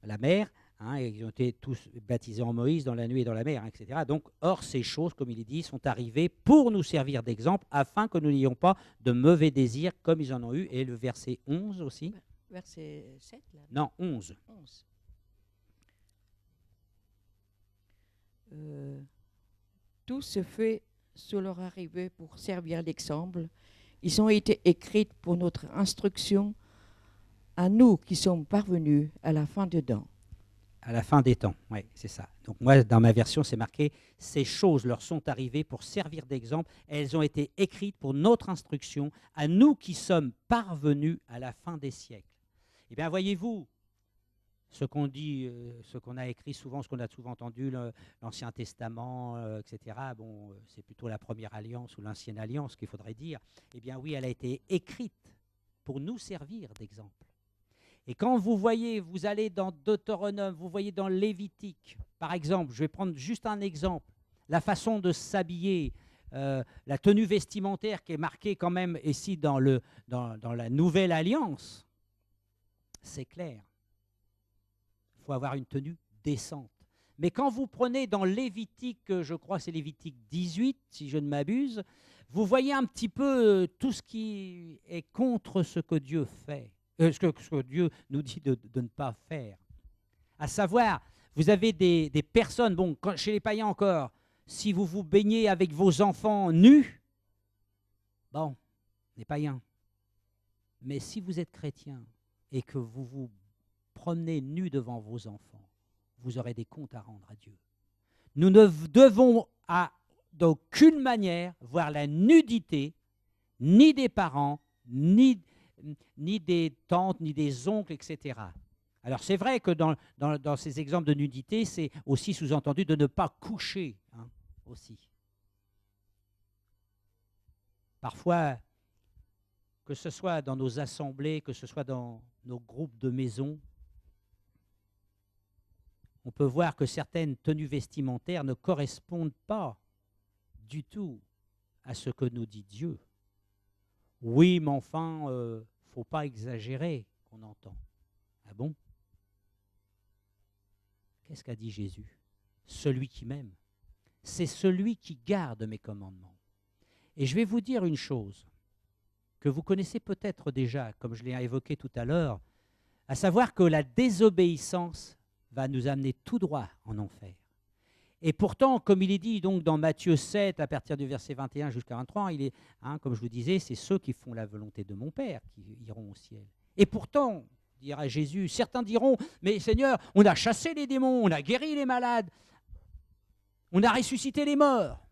la mer, et ils ont été tous baptisés en Moïse dans la nuit et dans la mer, etc. Donc, or, ces choses, comme il est dit, sont arrivées pour nous servir d'exemple, afin que nous n'ayons pas de mauvais désirs comme ils en ont eu. Et le verset 11 aussi.
Verset 7, là.
Non, 11.
Tout se fait sur leur arrivée pour servir d'exemple. Ils ont été écrits pour notre instruction à nous qui sommes parvenus à la fin des temps.
À la fin des temps, oui, c'est ça. Donc moi, dans ma version, c'est marqué « Ces choses leur sont arrivées pour servir d'exemple. Elles ont été écrites pour notre instruction à nous qui sommes parvenus à la fin des siècles. » Eh bien, voyez-vous, ce qu'on dit, ce qu'on a écrit souvent, ce qu'on a souvent entendu, l'Ancien Testament, etc., bon, c'est plutôt la Première Alliance ou l'Ancienne Alliance qu'il faudrait dire. Eh bien oui, elle a été écrite pour nous servir d'exemple. Et quand vous voyez, vous allez dans Deutéronome, vous voyez dans Lévitique, par exemple, je vais prendre juste un exemple, la façon de s'habiller, la tenue vestimentaire qui est marquée quand même ici dans la Nouvelle Alliance, c'est clair. Il faut avoir une tenue décente. Mais quand vous prenez dans Lévitique, je crois que c'est Lévitique 18, si je ne m'abuse, vous voyez un petit peu tout ce qui est contre ce que Dieu fait. Ce que Dieu nous dit de ne pas faire. À savoir, vous avez des personnes, bon, chez les païens encore, si vous vous baignez avec vos enfants nus, bon, les païens. Mais si vous êtes chrétien et que vous vous promenez nus devant vos enfants, vous aurez des comptes à rendre à Dieu. Nous ne devons d'aucune manière voir la nudité, ni des parents, ni des tantes, ni des oncles, etc. Alors c'est vrai que dans ces exemples de nudité, c'est aussi sous-entendu de ne pas coucher, aussi. Parfois, que ce soit dans nos assemblées, que ce soit dans nos groupes de maison, on peut voir que certaines tenues vestimentaires ne correspondent pas du tout à ce que nous dit Dieu. Oui, mais enfin, il ne faut pas exagérer, on entend. Ah bon? Qu'est-ce qu'a dit Jésus? Celui qui m'aime, c'est celui qui garde mes commandements. Et je vais vous dire une chose que vous connaissez peut-être déjà, comme je l'ai évoqué tout à l'heure, à savoir que la désobéissance va nous amener tout droit en enfer. Et pourtant, comme il est dit donc dans Matthieu 7, à partir du verset 21 jusqu'à 23, il est, comme je vous disais, c'est ceux qui font la volonté de mon Père qui iront au ciel. Et pourtant, dira Jésus, certains diront, mais Seigneur, on a chassé les démons, on a guéri les malades, on a ressuscité les morts.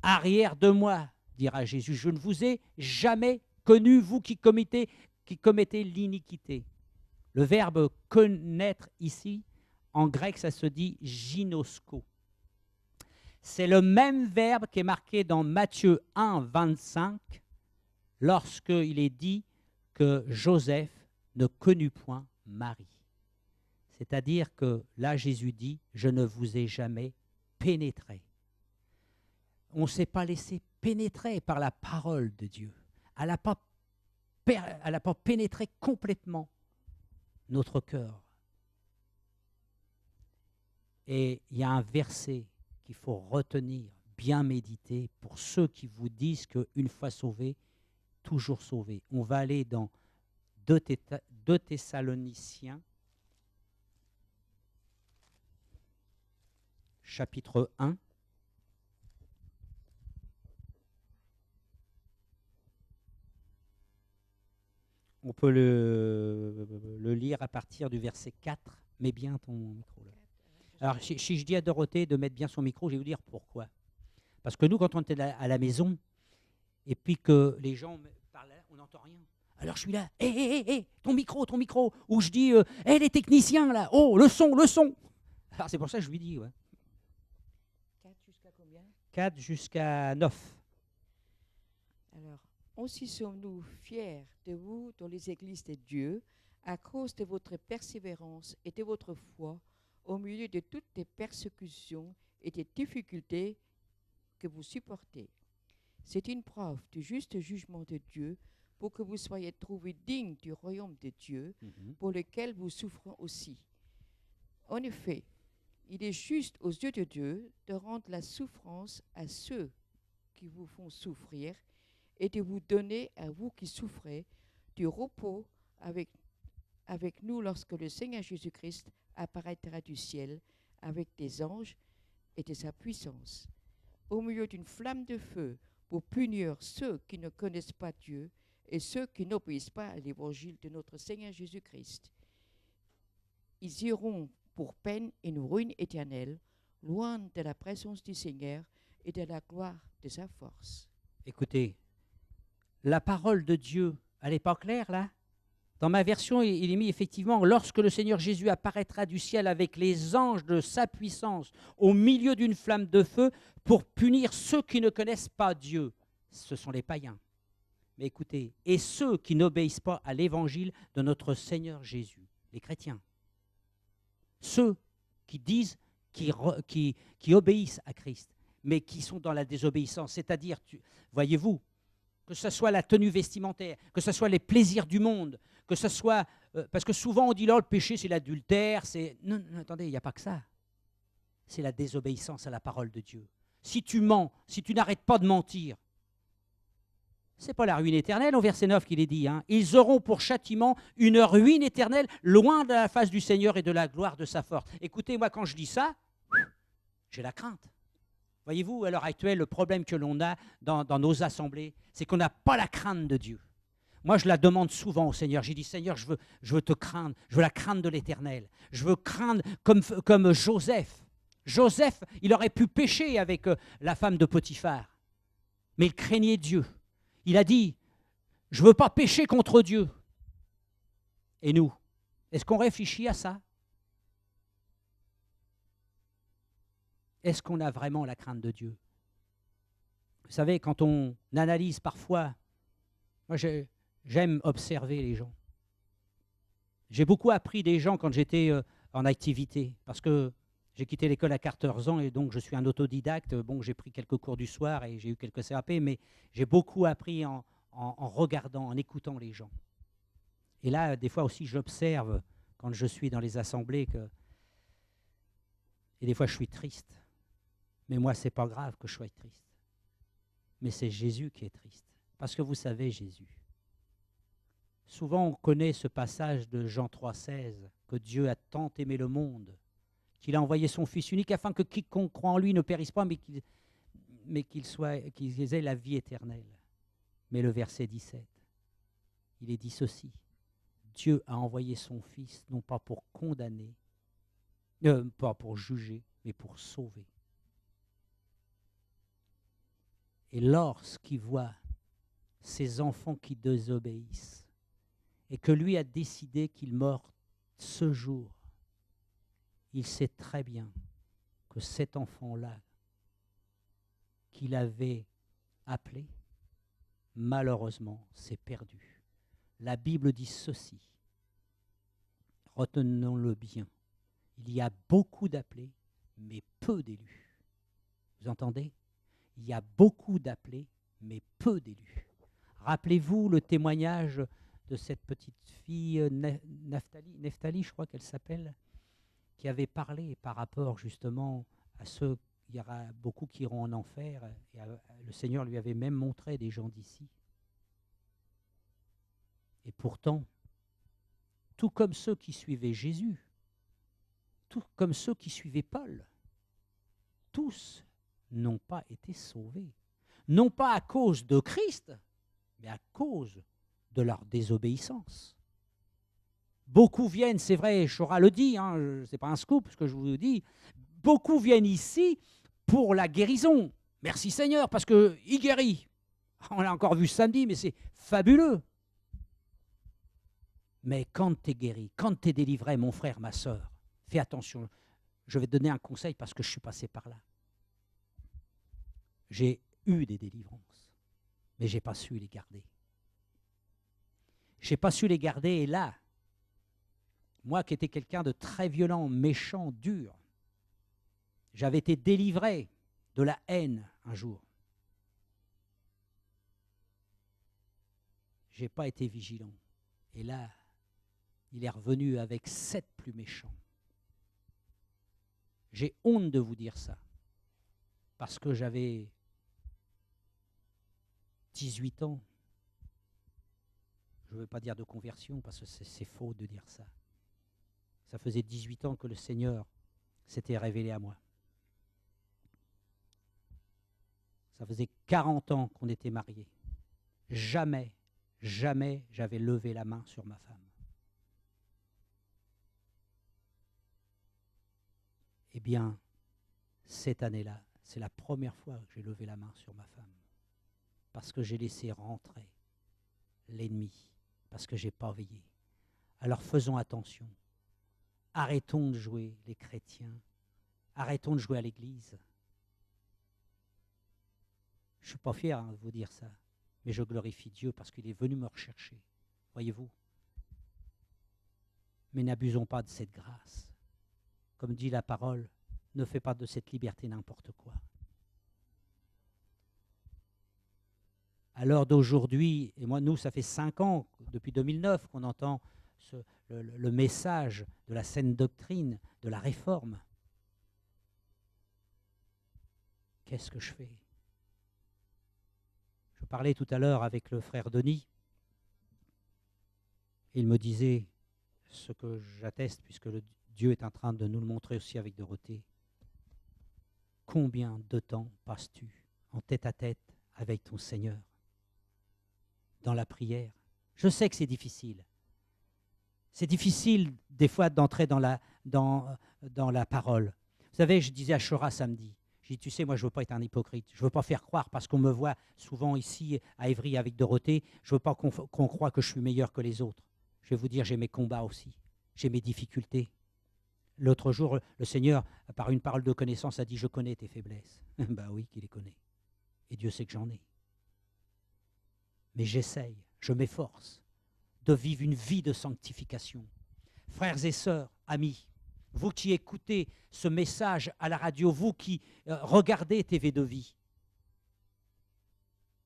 Arrière de moi, dira Jésus, je ne vous ai jamais connu, vous qui commettez l'iniquité. Le verbe connaître ici, en grec, ça se dit ginosko. C'est le même verbe qui est marqué dans Matthieu 1, 25, lorsqu'il est dit que Joseph ne connut point Marie. C'est-à-dire que là, Jésus dit, je ne vous ai jamais pénétré. On ne s'est pas laissé pénétrer par la parole de Dieu. Elle n'a pas pénétré complètement notre cœur. Et il y a un verset qu'il faut retenir, bien méditer, pour ceux qui vous disent qu'une fois sauvé, toujours sauvé. On va aller dans 2 Thessaloniciens, chapitre 1. On peut le lire à partir du verset 4. Mets bien ton micro là. Alors, si je dis à Dorothée de mettre bien son micro, je vais vous dire pourquoi. Parce que nous, quand on était à la maison, et puis que les gens parlent, on n'entend rien. Alors je suis là, hé, ton micro. Ou je dis, hé, les techniciens là, oh, le son. Alors c'est pour ça que je lui dis, ouais.
4 jusqu'à combien?
4 jusqu'à 9.
Alors, aussi sommes-nous fiers de vous dans les églises de Dieu, à cause de votre persévérance et de votre foi, au milieu de toutes les persécutions et des difficultés que vous supportez. C'est une preuve du juste jugement de Dieu pour que vous soyez trouvés dignes du royaume de Dieu, pour lequel vous souffrez aussi. En effet, il est juste aux yeux de Dieu de rendre la souffrance à ceux qui vous font souffrir et de vous donner à vous qui souffrez du repos avec nous lorsque le Seigneur Jésus-Christ apparaîtra du ciel avec des anges et de sa puissance, au milieu d'une flamme de feu pour punir ceux qui ne connaissent pas Dieu et ceux qui n'obéissent pas à l'évangile de notre Seigneur Jésus-Christ. Ils iront pour peine une ruine éternelle, loin de la présence du Seigneur et de la gloire de sa force.
Écoutez, la parole de Dieu, elle n'est pas claire là? Dans ma version, il est mis effectivement, lorsque le Seigneur Jésus apparaîtra du ciel avec les anges de sa puissance au milieu d'une flamme de feu pour punir ceux qui ne connaissent pas Dieu. Ce sont les païens. Mais écoutez, et ceux qui n'obéissent pas à l'évangile de notre Seigneur Jésus, les chrétiens. Ceux qui disent, qui obéissent à Christ, mais qui sont dans la désobéissance. C'est-à-dire, voyez-vous, que ce soit la tenue vestimentaire, que ce soit les plaisirs du monde, que ce soit... parce que souvent on dit, là, le péché c'est l'adultère, c'est... Non, attendez, il n'y a pas que ça. C'est la désobéissance à la parole de Dieu. Si tu mens, si tu n'arrêtes pas de mentir, c'est pas la ruine éternelle, au verset 9 qu'il est dit. Hein. Ils auront pour châtiment une ruine éternelle, loin de la face du Seigneur et de la gloire de sa force. Écoutez, moi quand je dis ça, j'ai la crainte. Voyez-vous, à l'heure actuelle, le problème que l'on a dans nos assemblées, c'est qu'on n'a pas la crainte de Dieu. Moi, je la demande souvent au Seigneur. J'ai dit, Seigneur, je veux te craindre. Je veux la crainte de l'Éternel. Je veux craindre comme Joseph. Joseph, il aurait pu pécher avec la femme de Potiphar, mais il craignait Dieu. Il a dit, je ne veux pas pécher contre Dieu. Et nous, est-ce qu'on réfléchit à ça? Est-ce qu'on a vraiment la crainte de Dieu? Vous savez, quand on analyse parfois, moi j'aime observer les gens. J'ai beaucoup appris des gens quand j'étais en activité, parce que j'ai quitté l'école à 14 ans et donc je suis un autodidacte. Bon, j'ai pris quelques cours du soir et j'ai eu quelques CAP, mais j'ai beaucoup appris en regardant, en écoutant les gens. Et là, des fois aussi, j'observe quand je suis dans les assemblées et des fois je suis triste. Mais moi, ce n'est pas grave que je sois triste. Mais c'est Jésus qui est triste. Parce que vous savez, Jésus. Souvent, on connaît ce passage de Jean 3,16, que Dieu a tant aimé le monde, qu'il a envoyé son Fils unique afin que quiconque croit en lui ne périsse pas, mais qu'ils aient la vie éternelle. Mais le verset 17, il est dit ceci. Dieu a envoyé son Fils, non pas pour condamner, pas pour juger, mais pour sauver. Et lorsqu'il voit ses enfants qui désobéissent, et que lui a décidé qu'il meurt ce jour, il sait très bien que cet enfant-là, qu'il avait appelé, malheureusement, s'est perdu. La Bible dit ceci, retenons-le bien, il y a beaucoup d'appelés, mais peu d'élus. Vous entendez? Il y a beaucoup d'appelés, mais peu d'élus. Rappelez-vous le témoignage de cette petite fille, Nephtali, je crois qu'elle s'appelle, qui avait parlé par rapport justement à ceux, il y aura beaucoup qui iront en enfer, et le Seigneur lui avait même montré des gens d'ici. Et pourtant, tout comme ceux qui suivaient Jésus, tout comme ceux qui suivaient Paul, tous n'ont pas été sauvés. Non pas à cause de Christ, mais à cause de leur désobéissance. Beaucoup viennent, c'est vrai, Chora le dit, hein, ce n'est pas un scoop ce que je vous dis, beaucoup viennent ici pour la guérison. Merci Seigneur, parce qu'il guérit. On l'a encore vu samedi, mais c'est fabuleux. Mais quand tu es guéri, quand tu es délivré, mon frère, ma soeur, fais attention. Je vais te donner un conseil parce que je suis passé par là. J'ai eu des délivrances, mais je n'ai pas su les garder. Je n'ai pas su les garder et là, moi qui étais quelqu'un de très violent, méchant, dur, j'avais été délivré de la haine un jour. Je n'ai pas été vigilant. Et là, il est revenu avec 7 plus méchants. J'ai honte de vous dire ça, parce que j'avais 18 ans. Je ne veux pas dire de conversion, parce que c'est faux de dire ça. Ça faisait 18 ans que le Seigneur s'était révélé à moi. Ça faisait 40 ans qu'on était mariés. Jamais, jamais j'avais levé la main sur ma femme. Eh bien, cette année-là, c'est la première fois que j'ai levé la main sur ma femme. Parce que j'ai laissé rentrer l'ennemi, parce que je n'ai pas veillé. Alors faisons attention. Arrêtons de jouer les chrétiens. Arrêtons de jouer à l'église. Je ne suis pas fier de vous dire ça, mais je glorifie Dieu parce qu'il est venu me rechercher. Voyez-vous? Mais n'abusons pas de cette grâce. Comme dit la parole, ne fais pas de cette liberté n'importe quoi. À l'heure d'aujourd'hui, et moi, nous, ça fait 5 ans, depuis 2009, qu'on entend le message de la saine doctrine, de la réforme. Qu'est-ce que je fais? Je parlais tout à l'heure avec le frère Denis. Il me disait ce que j'atteste, puisque Dieu est en train de nous le montrer aussi avec Dorothée. Combien de temps passes-tu en tête-à-tête avec ton Seigneur dans la prière? Je sais que c'est difficile. C'est difficile des fois d'entrer dans la parole. Vous savez, je disais à Chora samedi, je dis, tu sais, moi je ne veux pas être un hypocrite, je ne veux pas faire croire, parce qu'on me voit souvent ici à Évry avec Dorothée, je ne veux pas qu'on croie que je suis meilleur que les autres. Je vais vous dire, j'ai mes combats aussi, j'ai mes difficultés. L'autre jour, le Seigneur, par une parole de connaissance, a dit, je connais tes faiblesses. Ben oui, qu'il les connaît. Et Dieu sait que j'en ai. Mais j'essaye, je m'efforce de vivre une vie de sanctification. Frères et sœurs, amis, vous qui écoutez ce message à la radio, vous qui regardez TV de vie,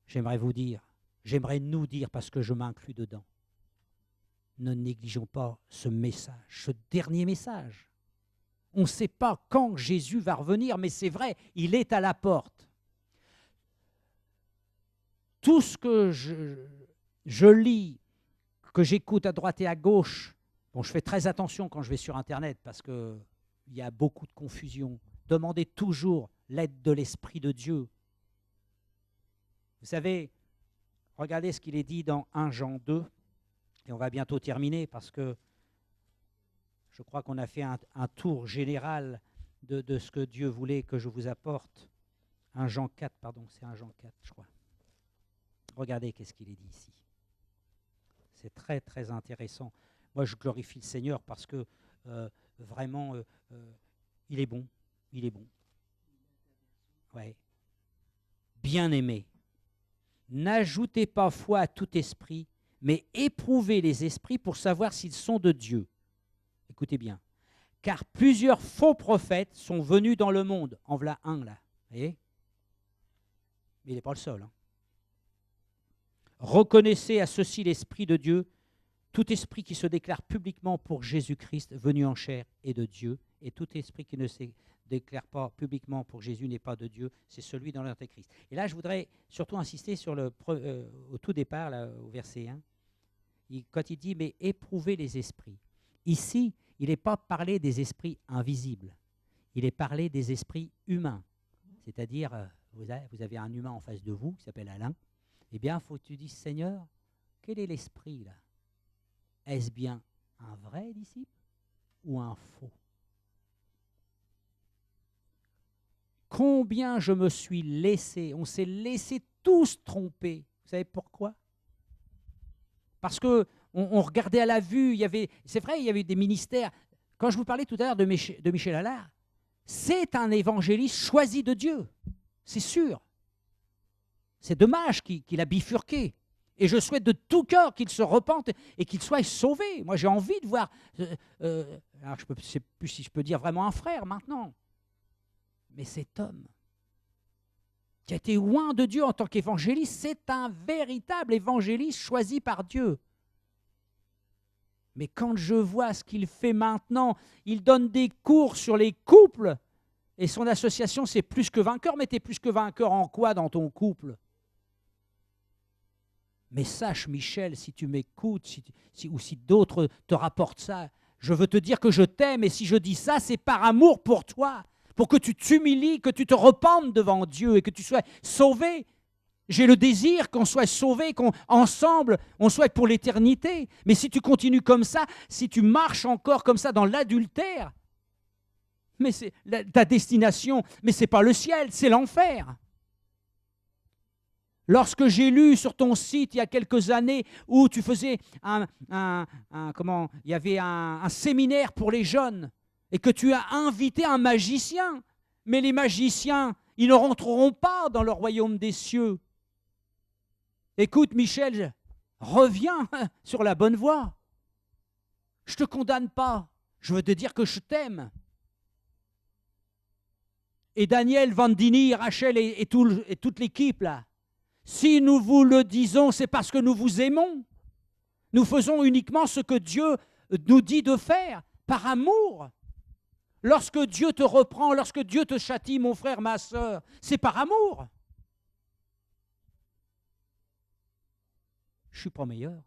j'aimerais vous dire, j'aimerais nous dire, parce que je m'inclus dedans, ne négligeons pas ce message, ce dernier message. On ne sait pas quand Jésus va revenir, mais c'est vrai, il est à la porte. Tout ce que je lis, que j'écoute à droite et à gauche, bon, je fais très attention quand je vais sur Internet parce qu'il y a beaucoup de confusion. Demandez toujours l'aide de l'Esprit de Dieu. Vous savez, regardez ce qu'il est dit dans 1 Jean 2, et on va bientôt terminer parce que je crois qu'on a fait un tour général de ce que Dieu voulait que je vous apporte. 1 Jean 4, pardon, c'est 1 Jean 4, je crois. Regardez qu'est-ce qu'il est dit ici. C'est très, très intéressant. Moi, je glorifie le Seigneur parce que vraiment, il est bon. Il est bon. Ouais. Bien-aimé, n'ajoutez pas foi à tout esprit, mais éprouvez les esprits pour savoir s'ils sont de Dieu. Écoutez bien. Car plusieurs faux prophètes sont venus dans le monde. En voilà un, là. Vous voyez? Mais il n'est pas le seul. Hein. Reconnaissez à ceci l'Esprit de Dieu. Tout esprit qui se déclare publiquement pour Jésus-Christ, venu en chair, est de Dieu. Et tout esprit qui ne se déclare pas publiquement pour Jésus n'est pas de Dieu. C'est celui dans l'Antéchrist. Et là, je voudrais surtout insister sur au tout départ, là, au verset 1. quand il dit « mais éprouvez les esprits ». Ici, il n'est pas parlé des esprits invisibles, il est parlé des esprits humains. C'est-à-dire, vous avez un humain en face de vous qui s'appelle Alain, eh bien, il faut que tu dises « Seigneur, quel est l'esprit là? Est-ce bien un vrai disciple ou un faux ?» Combien je me suis laissé, on s'est laissé tous tromper. Vous savez pourquoi? Parce qu'on regardait à la vue, c'est vrai, il y avait des ministères. Quand je vous parlais tout à l'heure de Michel Allard, c'est un évangéliste choisi de Dieu, c'est sûr. C'est dommage qu'il a bifurqué. Et je souhaite de tout cœur qu'il se repente et qu'il soit sauvé. Moi, j'ai envie de voir, alors je ne sais plus si je peux dire vraiment un frère maintenant, mais cet homme qui a été loin de Dieu en tant qu'évangéliste, c'est un véritable évangéliste choisi par Dieu. Mais quand je vois ce qu'il fait maintenant, il donne des cours sur les couples, et son association, c'est Plus que vainqueur. Mais tu es plus que vainqueur en quoi dans ton couple? Mais sache, Michel, si tu m'écoutes, ou si d'autres te rapportent ça, je veux te dire que je t'aime, et si je dis ça, c'est par amour pour toi, pour que tu t'humilies, que tu te repentes devant Dieu et que tu sois sauvé. J'ai le désir qu'on soit sauvé, qu'ensemble, on soit pour l'éternité. Mais si tu continues comme ça, si tu marches encore comme ça dans l'adultère, mais c'est ta destination, mais ce n'est pas le ciel, c'est l'enfer. Lorsque j'ai lu sur ton site il y a quelques années où tu faisais il y avait un séminaire pour les jeunes et que tu as invité un magicien, mais les magiciens, ils ne rentreront pas dans le royaume des cieux. Écoute, Michel, reviens sur la bonne voie. Je ne te condamne pas, je veux te dire que je t'aime. Et Daniel, Vandini, Rachel et toute l'équipe là, si nous vous le disons, c'est parce que nous vous aimons. Nous faisons uniquement ce que Dieu nous dit de faire, par amour. Lorsque Dieu te reprend, lorsque Dieu te châtie, mon frère, ma sœur, c'est par amour. Je ne suis pas meilleur.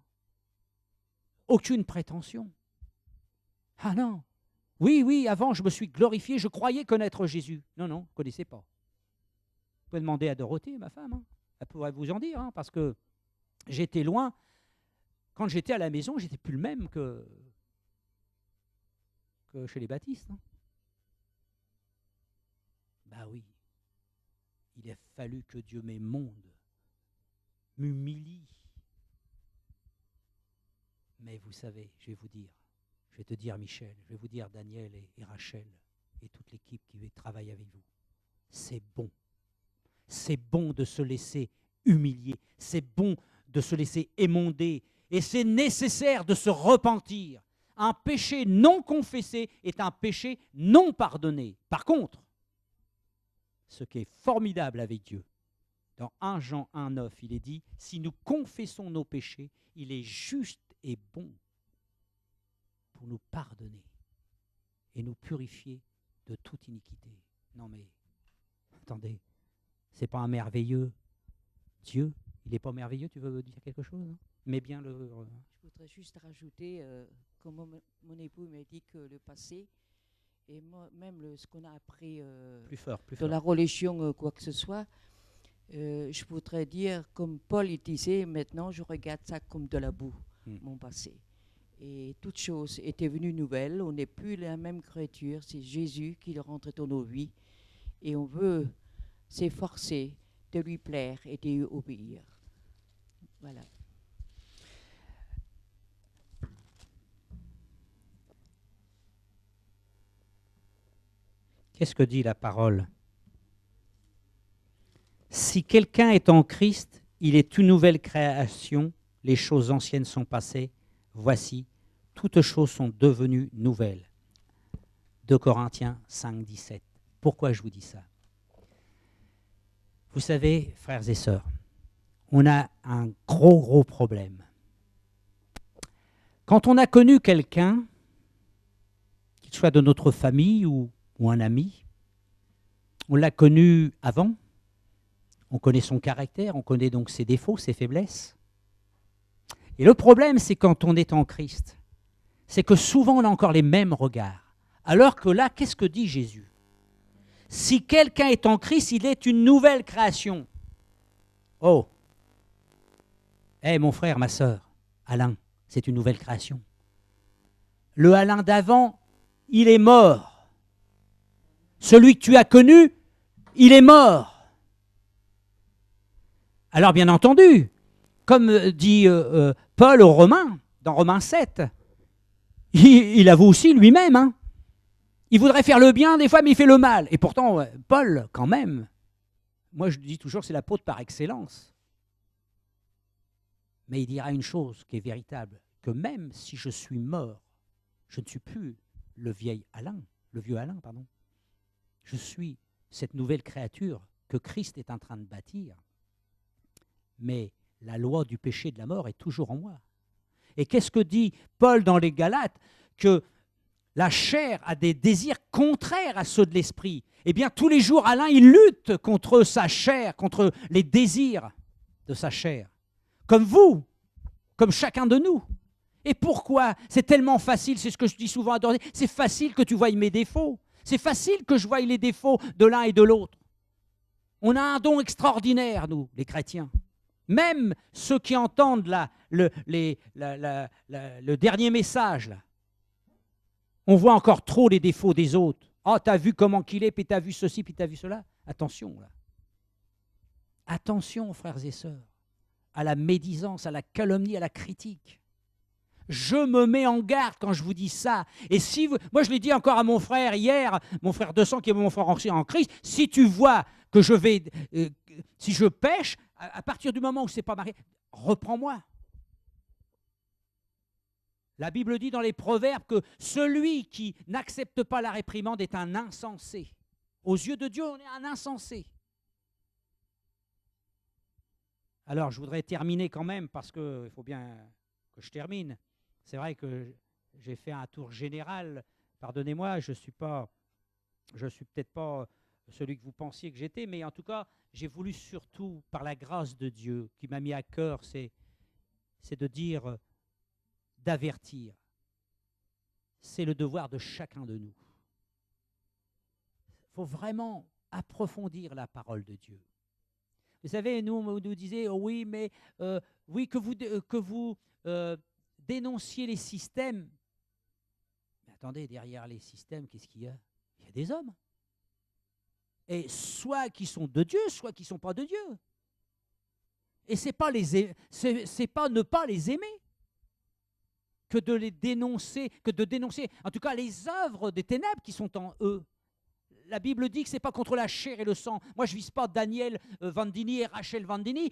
Aucune prétention. Ah non. Oui, avant, je me suis glorifié, je croyais connaître Jésus. Non, je ne connaissais pas. Vous pouvez demander à Dorothée, ma femme, elle pourrait vous en dire, parce que j'étais loin. Quand j'étais à la maison, j'étais plus le même que chez les baptistes. Bah oui, il a fallu que Dieu m'émonde, m'humilie. Mais vous savez, je vais te dire Michel, je vais vous dire Daniel et Rachel et toute l'équipe qui travaille avec vous. C'est bon. C'est bon de se laisser humilier, c'est bon de se laisser émonder, et c'est nécessaire de se repentir. Un péché non confessé est un péché non pardonné. Par contre, ce qui est formidable avec Dieu, dans 1 Jean 1,9, il est dit, si nous confessons nos péchés, il est juste et bon pour nous pardonner et nous purifier de toute iniquité. Non mais, attendez, c'est pas un merveilleux Dieu? Il n'est pas merveilleux, tu veux dire quelque chose, non? Mais bien le...
Je voudrais juste rajouter, comme mon époux m'a dit que le passé, et moi, même ce qu'on a appris
plus fort.
la religion, quoi que ce soit, je voudrais dire, comme Paul il disait, maintenant je regarde ça comme de la boue, mon passé. Et toute chose est devenue nouvelle, on n'est plus la même créature, c'est Jésus qui rentre dans nos vies, et on veut s'efforcer de lui plaire et de lui obéir. Voilà.
Qu'est-ce que dit la parole? Si quelqu'un est en Christ, il est une nouvelle création, les choses anciennes sont passées, voici, toutes choses sont devenues nouvelles. 2 Corinthiens 5, 17. Pourquoi je vous dis ça? Vous savez, frères et sœurs, on a un gros problème. Quand on a connu quelqu'un, qu'il soit de notre famille ou un ami, on l'a connu avant, on connaît son caractère, on connaît donc ses défauts, ses faiblesses. Et le problème, c'est quand on est en Christ, c'est que souvent on a encore les mêmes regards. Alors que là, qu'est-ce que dit Jésus? Si quelqu'un est en Christ, il est une nouvelle création. Oh! Mon frère, ma sœur, Alain, c'est une nouvelle création. Le Alain d'avant, il est mort. Celui que tu as connu, il est mort. Alors bien entendu, comme dit Paul aux Romains, dans Romains 7, il avoue aussi lui-même, hein. Il voudrait faire le bien des fois, mais il fait le mal. Et pourtant, Paul, quand même, moi je dis toujours, c'est l'apôtre par excellence. Mais il dira une chose qui est véritable, que même si je suis mort, je ne suis plus le vieux Alain, pardon. Je suis cette nouvelle créature que Christ est en train de bâtir. Mais la loi du péché et de la mort est toujours en moi. Et qu'est-ce que dit Paul dans les Galates? Que la chair a des désirs contraires à ceux de l'esprit. Eh bien, tous les jours, Alain, il lutte contre sa chair, contre les désirs de sa chair. Comme vous, comme chacun de nous. Et pourquoi? C'est tellement facile, c'est ce que je dis souvent à Doré, c'est facile que tu voies mes défauts. C'est facile que je voie les défauts de l'un et de l'autre. On a un don extraordinaire, nous, les chrétiens. Même ceux qui entendent le dernier message, là, on voit encore trop les défauts des autres. Oh, t'as vu comment qu'il est, puis t'as vu ceci, puis t'as vu cela. Attention, là. Attention, frères et sœurs, à la médisance, à la calomnie, à la critique. Je me mets en garde quand je vous dis ça. Et si vous, moi, je l'ai dit encore à mon frère hier, mon frère de sang qui est mon frère en Christ, si tu vois que je vais, si je pêche, à partir du moment où je ne sais pas marier, reprends-moi. La Bible dit dans les Proverbes que celui qui n'accepte pas la réprimande est un insensé. Aux yeux de Dieu, on est un insensé. Alors, je voudrais terminer quand même, parce qu'il faut bien que je termine. C'est vrai que j'ai fait un tour général. Pardonnez-moi, je ne suis peut-être pas celui que vous pensiez que j'étais, mais en tout cas, j'ai voulu surtout, par la grâce de Dieu, qui m'a mis à cœur, c'est de dire, d'avertir. C'est le devoir de chacun de nous. Il faut vraiment approfondir la parole de Dieu. Vous savez, nous, on nous disait, oh oui, mais oui, que vous dénonciez les systèmes. Mais attendez, derrière les systèmes, qu'est-ce qu'il y a? Il y a des hommes. Et soit qui sont de Dieu, soit qui ne sont pas de Dieu. Et c'est pas ne pas les aimer que de les dénoncer, en tout cas les œuvres des ténèbres qui sont en eux. La Bible dit que ce n'est pas contre la chair et le sang. Moi, je ne vise pas Daniel Vandini et Rachel Vandini.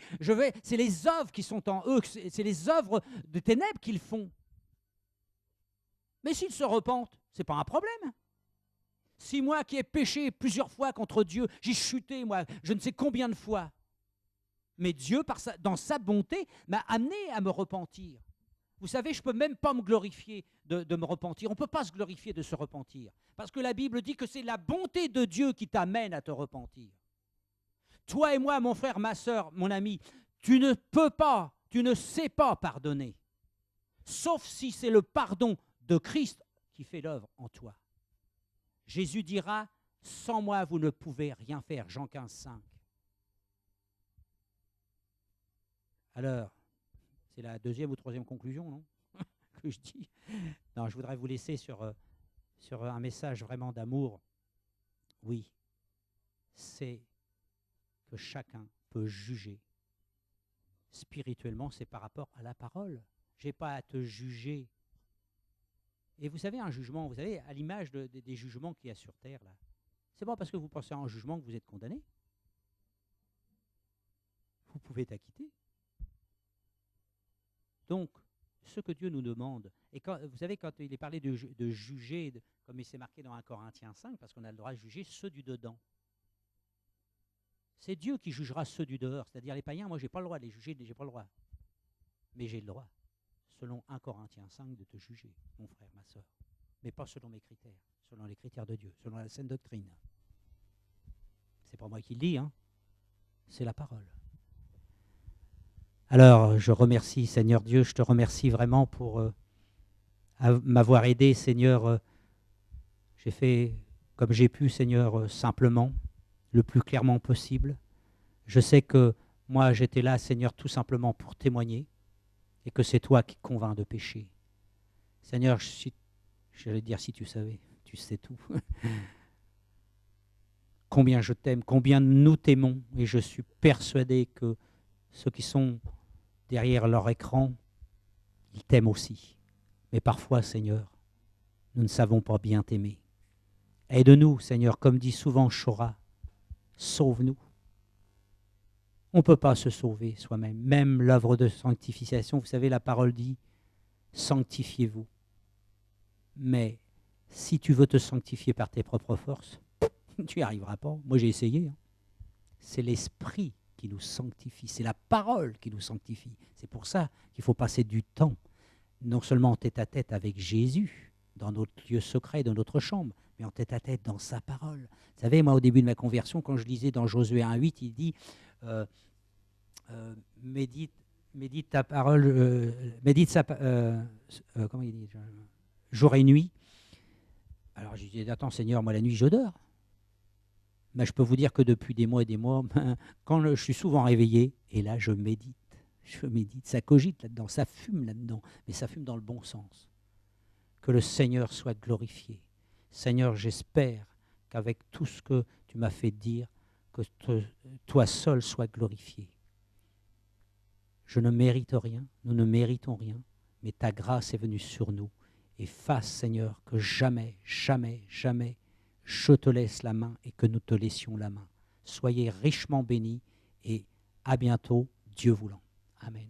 C'est les œuvres qui sont en eux, c'est les œuvres des ténèbres qu'ils font. Mais s'ils se repentent, ce n'est pas un problème. Si moi qui ai péché plusieurs fois contre Dieu, j'ai chuté, moi, je ne sais combien de fois, mais Dieu, dans sa bonté, m'a amené à me repentir. Vous savez, je ne peux même pas me glorifier de me repentir. On ne peut pas se glorifier de se repentir. Parce que la Bible dit que c'est la bonté de Dieu qui t'amène à te repentir. Toi et moi, mon frère, ma soeur, mon ami, tu ne peux pas, tu ne sais pas pardonner. Sauf si c'est le pardon de Christ qui fait l'œuvre en toi. Jésus dira, sans moi, vous ne pouvez rien faire. Jean 15, 5. Alors, c'est la deuxième ou troisième conclusion, non? Que je dis. Non, je voudrais vous laisser sur un message vraiment d'amour. Oui, c'est que chacun peut juger. Spirituellement, c'est par rapport à la parole. Je n'ai pas à te juger. Et vous savez, un jugement, vous savez, à l'image des jugements qu'il y a sur Terre, là, c'est pas parce que vous pensez à un jugement que vous êtes condamné. Vous pouvez être acquitté. Donc, ce que Dieu nous demande, et vous savez, quand il est parlé de juger, comme il s'est marqué dans 1 Corinthiens 5, parce qu'on a le droit de juger ceux du dedans. C'est Dieu qui jugera ceux du dehors, c'est-à-dire les païens. Moi, je n'ai pas le droit de les juger, je n'ai pas le droit. Mais j'ai le droit, selon 1 Corinthiens 5, de te juger, mon frère, ma soeur. Mais pas selon mes critères, selon les critères de Dieu, selon la sainte doctrine. C'est pas moi qui le dis, hein. C'est la parole. Alors, je remercie, Seigneur Dieu, je te remercie vraiment pour m'avoir aidé, Seigneur. J'ai fait comme j'ai pu, Seigneur, simplement, le plus clairement possible. Je sais que moi, j'étais là, Seigneur, tout simplement pour témoigner et que c'est toi qui convaincs de péché. Seigneur, j'allais dire si tu savais, tu sais tout. Combien je t'aime, combien nous t'aimons, et je suis persuadé que ceux qui sont derrière leur écran, ils t'aiment aussi. Mais parfois, Seigneur, nous ne savons pas bien t'aimer. Aide-nous, Seigneur, comme dit souvent Chora, sauve-nous. On ne peut pas se sauver soi-même. Même l'œuvre de sanctification, vous savez, la parole dit, sanctifiez-vous. Mais si tu veux te sanctifier par tes propres forces, tu n'y arriveras pas. Moi, j'ai essayé. C'est l'Esprit qui nous sanctifie. C'est la parole qui nous sanctifie. C'est pour ça qu'il faut passer du temps, non seulement en tête-à-tête avec Jésus, dans notre lieu secret, dans notre chambre, mais en tête-à-tête dans sa parole. Vous savez, moi, au début de ma conversion, quand je lisais dans Josué 1,8, il dit médite ta parole, comment il dit, jour et nuit. Alors je disais, attends Seigneur, moi la nuit je dors. Mais je peux vous dire que depuis des mois et des mois, quand je suis souvent réveillé, et là je médite, ça cogite là-dedans, ça fume là-dedans, mais ça fume dans le bon sens. Que le Seigneur soit glorifié. Seigneur, j'espère qu'avec tout ce que tu m'as fait dire, que toi seul sois glorifié. Je ne mérite rien, nous ne méritons rien, mais ta grâce est venue sur nous. Et fasse, Seigneur, que jamais, jamais, jamais, je te laisse la main et que nous te laissions la main. Soyez richement bénis et à bientôt, Dieu voulant. Amen.